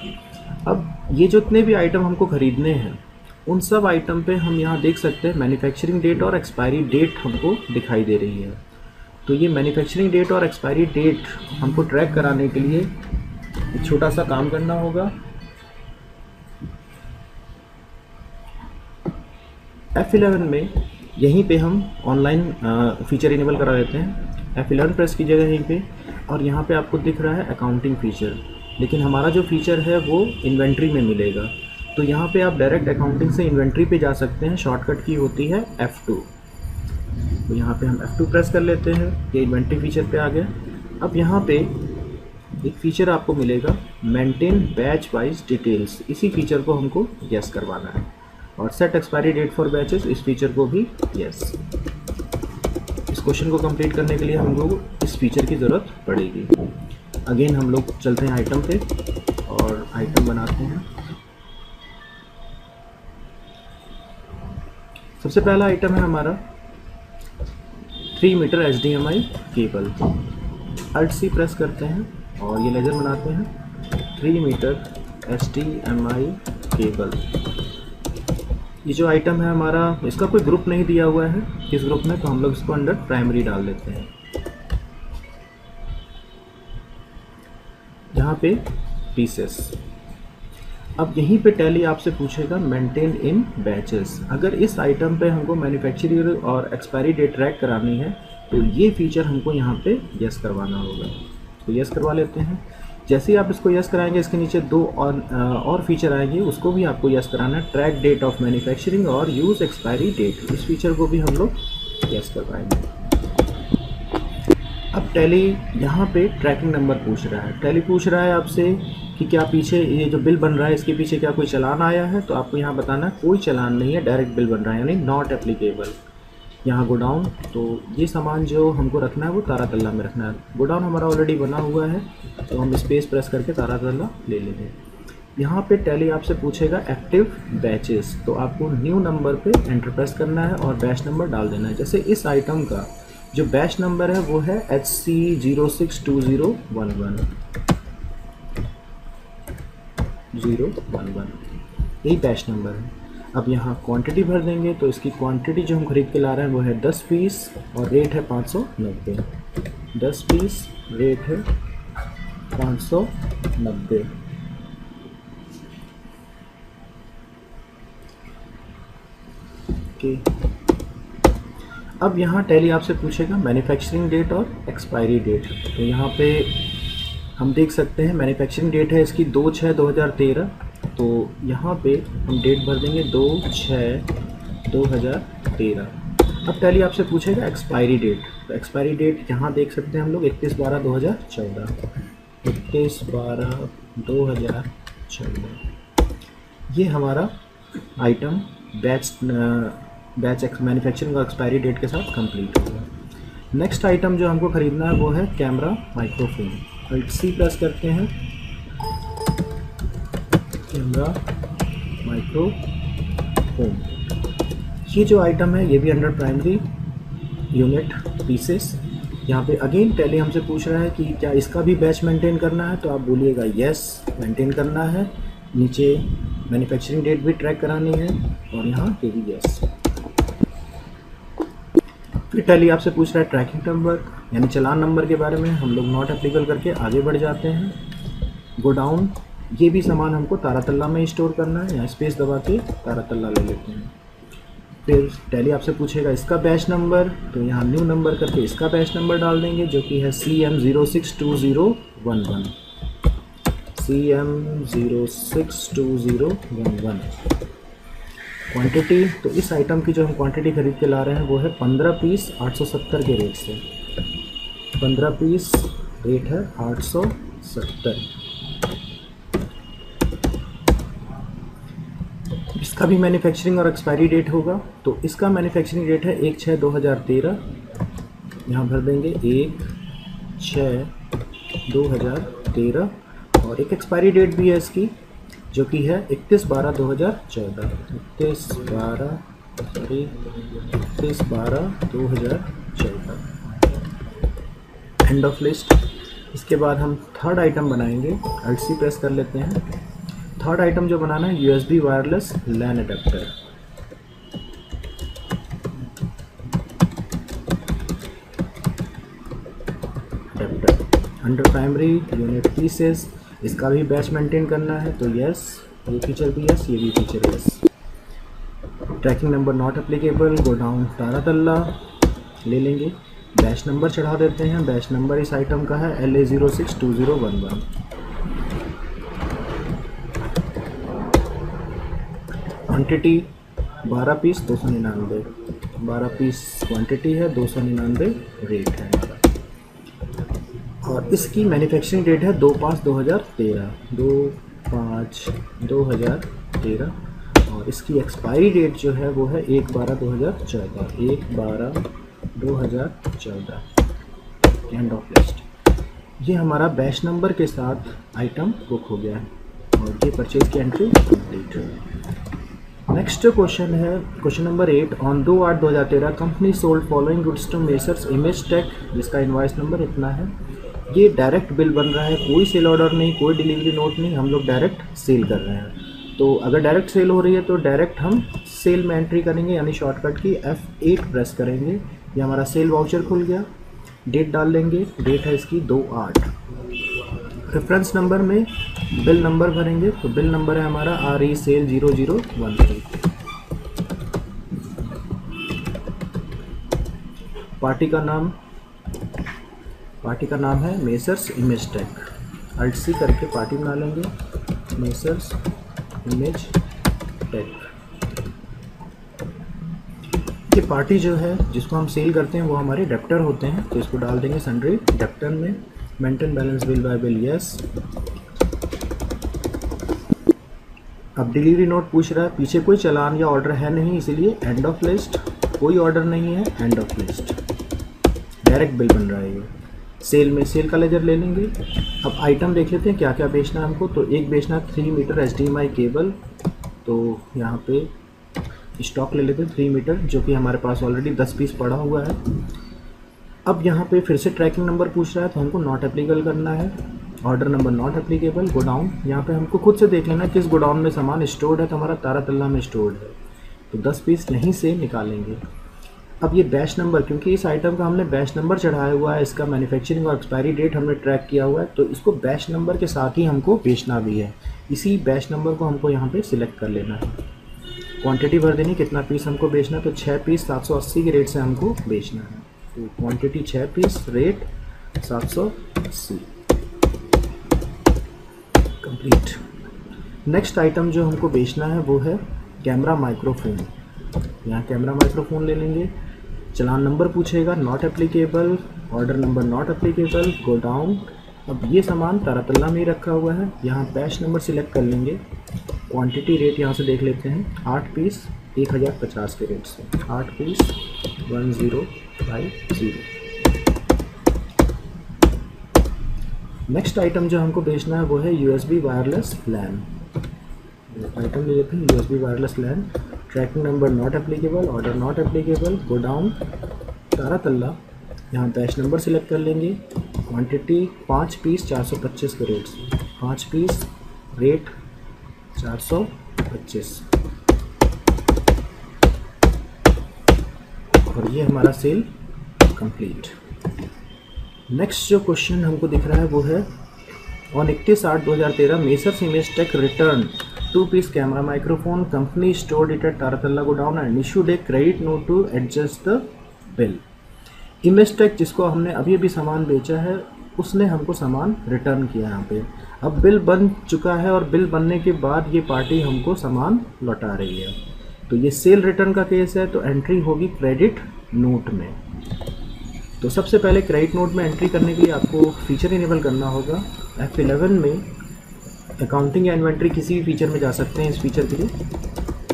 अब ये जितने भी आइटम हमको खरीदने हैं उन सब आइटम पे हम यहाँ देख सकते हैं मैन्युफैक्चरिंग डेट और एक्सपायरी डेट हमको दिखाई दे रही है। तो ये मैन्युफैक्चरिंग डेट और एक्सपायरी डेट हमको ट्रैक कराने के लिए एक छोटा सा काम करना होगा। F11 में यहीं पे हम ऑनलाइन फीचर इनेबल करा देते हैं। F11 प्रेस कीजिएगा यहीं पे, और यहाँ पे आपको दिख रहा है अकाउंटिंग फीचर, लेकिन हमारा जो फीचर है वो इन्वेंट्री में मिलेगा। तो यहाँ पे आप डायरेक्ट अकाउंटिंग से इन्वेंट्री पे जा सकते हैं, शॉर्टकट की होती है F2। तो यहाँ पे हम F2 प्रेस कर लेते हैं, ये इन्वेंट्री फीचर पे आ गए। अब यहाँ पे एक फीचर आपको मिलेगा मेंटेन बैच वाइज डिटेल्स, इसी फीचर को हमको यस करवाना है। और set expiry date for batches, इस फीचर को भी यस। इस क्वेश्चन को कंप्लीट करने के लिए हम लोग इस फीचर की ज़रूरत पड़ेगी। अगेन हम लोग चलते हैं आइटम पे और आइटम बनाते हैं। सबसे पहला आइटम है हमारा 3 metre HDMI cable. Alt C press करते हैं और ये लेजर बनाते हैं 3 मीटर HDMI केबल। ये जो आइटम है हमारा, इसका कोई ग्रुप नहीं दिया हुआ है किस ग्रुप में, तो हम लोग इसको अंडर प्राइमरी डाल देते हैं। यहाँ पे पीसेस। अब यहीं पे टैली आपसे पूछेगा मेंटेन इन बैचेस। अगर इस आइटम पे हमको मैन्युफैक्चरिंग और एक्सपायरी डेट ट्रैक करानी है तो ये फीचर हमको यहाँ पे यस करवाना होगा। तो यस करवा लेते हैं। जैसे ही आप इसको यस कराएंगे, इसके नीचे 2 और फीचर आएंगे, उसको भी आपको यस कराना है, ट्रैक डेट ऑफ मैन्युफैक्चरिंग और यूज़ एक्सपायरी डेट। इस फीचर को भी हम लोग यस करवाएंगे। अब टैली यहाँ पे ट्रैकिंग नंबर पूछ रहा है। टैली पूछ रहा है आपसे कि क्या पीछे ये जो बिल बन रहा है इसके पीछे क्या कोई चालान आया है, तो आपको यहाँ बताना है कोई चालान नहीं है, डायरेक्ट बिल बन रहा है, यानी नॉट एप्लीकेबल। यहाँ गोडाउन, तो ये सामान जो हमको रखना है वो तारातल्ला में रखना है। गोडाउन हमारा ऑलरेडी बना हुआ है, तो हम स्पेस प्रेस करके तारातल्ला ले लेंगे। यहाँ पे टैली आपसे पूछेगा एक्टिव बैचेस, तो आपको न्यू नंबर पे एंटर प्रेस करना है और बैच नंबर डाल देना है। जैसे इस आइटम का जो बैच नंबर है वो है HC062011 011, यही बैच नंबर है। अब यहाँ क्वांटिटी भर देंगे, तो इसकी क्वांटिटी जो हम खरीद के ला रहे हैं वो है 10 पीस और रेट है 590। 10 पीस, रेट है 590। ओके। अब यहाँ टैली आपसे पूछेगा मैन्युफैक्चरिंग डेट और एक्सपायरी डेट। तो यहाँ पे हम देख सकते हैं मैन्युफैक्चरिंग डेट है इसकी 2/6/2013, तो यहाँ पे हम डेट भर देंगे 2/6/2013। अब टैली आपसे पूछेगा एक्सपायरी डेट, तो एक्सपायरी डेट यहाँ देख सकते हैं हम लोग 31/12/2014, 31/12/2014। ये हमारा आइटम बैच मैन्युफैक्चरिंग और एक्सपायरी डेट के साथ कंप्लीट होगा। नेक्स्ट आइटम जो हमको ख़रीदना है वो है camera microphone. Alt C press करते हैं, कैमरा माइक्रोफोन। ये जो आइटम है ये भी अंडर प्राइमरी यूनिट पीसेस। यहाँ पे अगेन टैली हमसे पूछ रहा है कि क्या इसका भी बैच मेंटेन करना है, तो आप बोलिएगा यस, मेंटेन करना है। नीचे मैन्युफैक्चरिंग डेट भी ट्रैक करानी है और यहाँ ये भी यस। फिर टैली आपसे पूछ रहा है ट्रैकिंग नंबर, यानी चालान नंबर के बारे में हम लोग नॉट एप्लीकेबल करके आगे बढ़ जाते हैं। गो डाउन, ये भी सामान हमको तारातल्ला में स्टोर करना है, यहाँ स्पेस दबा के तारातल्ला ले लेते हैं। फिर टैली आपसे पूछेगा इसका बैच नंबर, तो यहाँ न्यू नंबर करके इसका बैच नंबर डाल देंगे जो कि है CM062011, CM062011। क्वांटिटी, तो इस आइटम की जो हम क्वांटिटी खरीद के ला रहे हैं वो है 15 पीस 870 के रेट से। 15 पीस रेट है 870। इसका भी मैन्युफैक्चरिंग और एक्सपायरी डेट होगा, तो इसका मैन्युफैक्चरिंग डेट है 1/6/2013। यहाँ भर देंगे 1/6/2013, और एक एक्सपायरी डेट भी है इसकी जो कि है 31/12/2014। 31/12/2014, एंड ऑफ लिस्ट। इसके बाद हम थर्ड आइटम बनाएंगे। Alt+C प्रेस कर लेते हैं। थर्ड आइटम जो बनाना है USB wireless LAN adapter. Under primary unit pieces, इसका भी बैच मेंटेन करना है, तो यस, ये फीचर भी यस, ये भी feature yes. Tracking number not applicable, go down Taratalla ले लेंगे। बैच नंबर चढ़ा देते हैं। बैच नंबर इस आइटम का है LA062011। Quantity 12 piece 299, 12 piece quantity है, 299 रेट है हमारा। और इसकी मैन्युफैक्चरिंग डेट है 2/5/2013, 2/5/2013। और इसकी एक्सपायरी डेट जो है वो है 1/12/2014, 1/12/2014, एंड ऑफ लिस्ट। ये हमारा बैच नंबर के साथ आइटम बुक हो गया है और ये परचेज की एंट्री कंप्लीट है। नेक्स्ट क्वेश्चन है question number 8। On 2/8/2013 company sold following goods to messrs image Tech, जिसका इनवॉइस नंबर इतना है। ये डायरेक्ट बिल बन रहा है, कोई सेल ऑर्डर नहीं, कोई डिलीवरी नोट नहीं, हम लोग डायरेक्ट सेल कर रहे हैं। तो अगर डायरेक्ट सेल हो रही है तो डायरेक्ट हम सेल में एंट्री करेंगे, यानी शॉर्टकट की F8 प्रेस करेंगे। ये हमारा सेल वाउचर खुल गया। डेट डाल देंगे, डेट है इसकी 2/8। रेफरेंस नंबर में बिल नंबर भरेंगे, तो बिल नंबर है हमारा RE सेल 0013। पार्टी का नाम है मेसर्स इमेज टेक। Alt+C करके पार्टी बना लेंगे, मेसर्स इमेज टेक। ये पार्टी जो है जिसको हम सेल करते हैं वो हमारे डेप्टर होते हैं, तो इसको डाल देंगे सन्ड्री डेप्टर में। Maintain balance bill bye bill yes. अब डिलीवरी नोट पूछ रहा है, पीछे कोई चालान या ऑर्डर है नहीं, इसीलिए एंड ऑफ लिस्ट। कोई ऑर्डर नहीं है, end of list. Direct bill बन रहा है ये। सेल में सेल का लेजर ले लेंगे। अब आइटम देख लेते हैं क्या क्या बेचना है हमको। तो एक बेचना 3 मीटर HDMI केबल, तो यहाँ पे स्टॉक ले लेते हैं 3 मीटर, जो कि हमारे पास ऑलरेडी 10 पीस पड़ा हुआ है। अब यहाँ पे फिर से ट्रैकिंग नंबर पूछ रहा है, तो हमको नॉट एप्लीकेबल करना है। Order number not applicable, godown. यहाँ पे हमको खुद से देख लेना किस गोडाउन में सामान स्टोर्ड है, तो हमारा तारातल्ला में स्टोर्ड है, तो 10 पीस यहीं से निकालेंगे। अब ये बैच नंबर, क्योंकि इस आइटम का हमने बैच नंबर चढ़ाया हुआ है, इसका मैन्युफैक्चरिंग और एक्सपायरी डेट हमने ट्रैक किया हुआ है, तो इसको बैच नंबर के साथ ही हमको बेचना भी है। इसी बैच नंबर को हमको यहाँ पे सिलेक्ट कर लेना है। क्वांटिटी भर देनी, कितना पीस हमको बेचना है, तो 6 पीस 780 के रेट से हमको बेचना है। तो quantity 6 piece, rate 780, complete. Next item जो हमको बेचना है वो है कैमरा माइक्रोफोन। यहाँ कैमरा माइक्रोफोन ले लेंगे। चालान नंबर पूछेगा, not applicable. Order number not applicable, go down. अब ये सामान तारातल्ला में ही रखा हुआ है, यहाँ बैच नंबर सिलेक्ट कर लेंगे। क्वांटिटी रेट यहाँ से देख लेते हैं, 8 पीस 1050 के रेट से, 8 पीस 1050। नेक्स्ट आइटम जो हमको बेचना है वो है USB वायरलेस लैन। आइटम ले लेते हैं USB wireless LAN. Tracking number not applicable, order not applicable, go down Taratalla. यहाँ बैच नंबर सिलेक्ट कर लेंगे। क्वांटिटी 5 पीस 425 के रेट से, 5 पीस, रेट 425। और ये हमारा सेल कंप्लीट। नेक्स्ट जो क्वेश्चन हमको दिख रहा है वो है on 31/8/2013 messrs image tech return 2 piece camera microphone company stored it at Taratalla godown and issued a credit note to adjust the bill. Image tech जिसको हमने अभी अभी सामान बेचा है उसने हमको सामान रिटर्न किया यहाँ पे। अब बिल बन चुका है और बिल बनने के बाद ये पार्टी हमको सामान लौटा रही है, तो ये सेल रिटर्न का केस है, तो एंट्री होगी क्रेडिट नोट में। तो सबसे पहले क्रेडिट नोट में एंट्री करने के लिए आपको फीचर इनेबल करना होगा। F11 में अकाउंटिंग या इन्वेंट्री किसी भी फीचर में जा सकते हैं इस फीचर के लिए,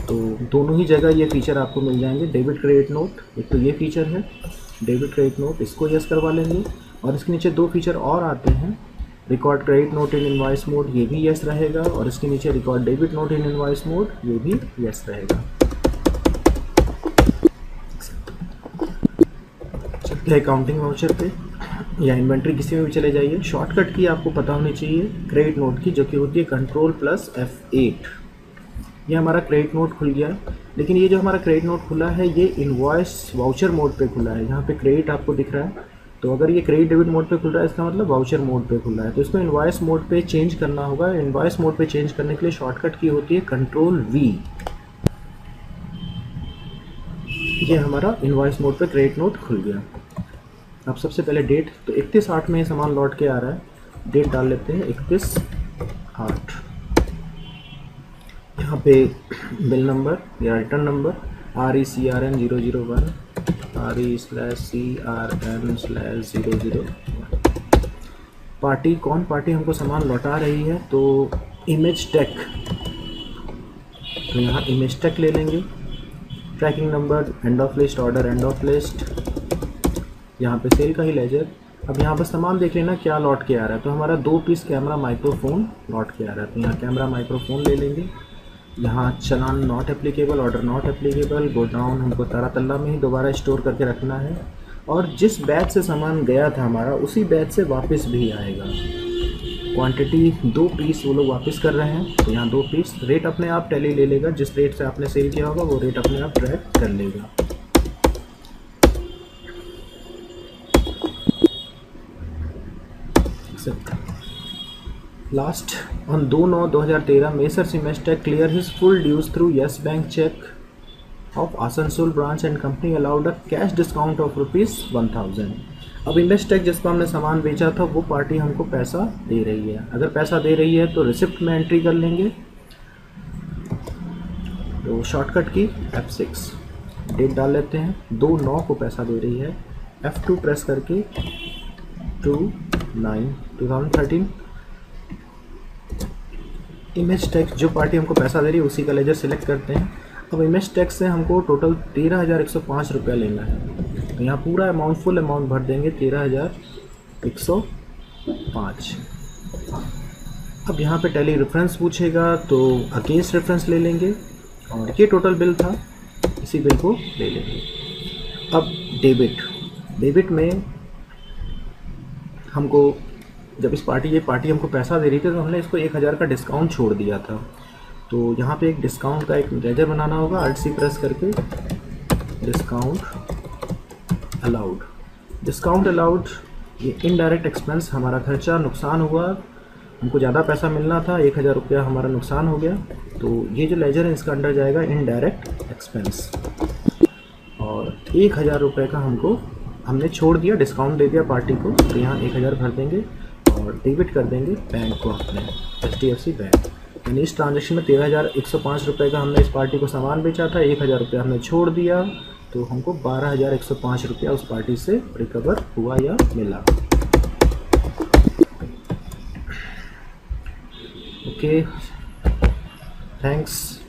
तो दोनों ही जगह ये फीचर आपको मिल जाएंगे। डेबिट क्रेडिट नोट, एक तो ये फीचर है डेबिट क्रेडिट नोट, इसको यस करवा लेंगे। और इसके नीचे 2 फीचर और आते हैं, record credit note in invoice mode, ये भी यस रहेगा, और इसके नीचे record debit note in invoice mode, ये भी यस रहेगा। चलिए अकाउंटिंग वाउचर पे या इन्वेंट्री किसी में भी चले जाइए। शॉर्टकट की आपको पता होनी चाहिए क्रेडिट नोट की, जो कि होती है Ctrl+F8। ये हमारा क्रेडिट नोट खुल गया, लेकिन ये जो हमारा क्रेडिट नोट खुला है ये इनवॉइस वाउचर मोड पे खुला है। यहाँ पे क्रेडिट आपको दिख रहा है, तो अगर ये क्रेडिट डेबिट मोड पे खुल रहा है इसका मतलब वाउचर मोड पे खुला है, तो इसको इनवॉइस मोड पे चेंज करना होगा। इनवॉइस मोड पे चेंज करने के लिए शॉर्टकट की होती है Ctrl+V। ये हमारा इनवॉइस मोड पे क्रेडिट नोट खुल गया। अब सबसे पहले डेट, तो 31/8 में ये सामान लौट के आ रहा है, डेट डाल लेते हैं 31/8। यहाँ पे बिल नंबर या return number RECRN001 RE/CRN/001। Party, कौन पार्टी हमको सामान लौटा रही है, तो इमेज टेक, तो यहाँ इमेज टेक ले लेंगे। Tracking number, end of list, order end of list, यहाँ पे सेल का ही लेजर। अब यहाँ पर सामान देख लेना क्या लौट के आ रहा है, तो हमारा 2 पीस कैमरा माइक्रोफोन लौट के आ रहा है, तो यहाँ कैमरा माइक्रोफोन ले लेंगे। यहाँ challan not applicable, order not applicable, godown हमको तारातल्ला में ही दोबारा स्टोर करके रखना है, और जिस बैच से सामान गया था हमारा उसी बैच से वापस भी आएगा। क्वांटिटी 2 पीस वो लोग वापस कर रहे हैं, तो यहाँ 2 पीस। रेट अपने आप टैली ले लेगा, जिस रेट से आपने सेल किया होगा वो रेट अपने आप ट्रैक कर लेगा। Last, on 2/9/2013 messrs image Tech clear his full dues through Yes Bank cheque of Asansol branch and company allowed a cash discount of ₹1000। अब इमेज टेक जिसको हमने सामान बेचा था वो पार्टी हमको पैसा दे रही है। अगर पैसा दे रही है तो रिसिप्ट में एंट्री कर लेंगे, तो शॉर्टकट की F6, डेट डाल लेते हैं, 2/9 को पैसा दे रही है, F2 प्रेस करके 2/9/2013। इमेज टेक जो पार्टी हमको पैसा दे रही है उसी का लेजर सिलेक्ट करते हैं। अब इमेज टैक्स से हमको टोटल 13,105 रुपया लेना है, तो यहाँ पूरा अमाउंट, फुल अमाउंट भर देंगे 13,105। अब यहाँ पे टैली रेफरेंस पूछेगा तो अगेंस्ट रेफरेंस ले लेंगे, और ये टोटल बिल था, इसी बिल को ले लेंगे। अब डेबिट में हमको जब ये पार्टी हमको पैसा दे रही थी तो हमने इसको 1000 का डिस्काउंट छोड़ दिया था, तो यहाँ पे एक डिस्काउंट का एक लेजर बनाना होगा। Alt+C प्रेस करके डिस्काउंट अलाउड, ये इनडायरेक्ट एक्सपेंस, हमारा खर्चा नुकसान हुआ, हमको ज़्यादा पैसा मिलना था, 1000 रुपया हमारा नुकसान हो गया, तो ये जो लेजर है इसका अंडर जाएगा इनडायरेक्ट एक्सपेंस, और 1000 रुपये का हमने छोड़ दिया, डिस्काउंट दे दिया पार्टी को, तो यहाँ 1000 भर देंगे और डेबिट कर देंगे बैंक को, अपने HDFC बैंक। यानी इस ट्रांजेक्शन में 13,105 रुपये का हमने इस पार्टी को सामान बेचा था, 1000 रुपया हमने छोड़ दिया, तो हमको 12,105 रुपया उस पार्टी से रिकवर हुआ या मिला। Okay, thanks.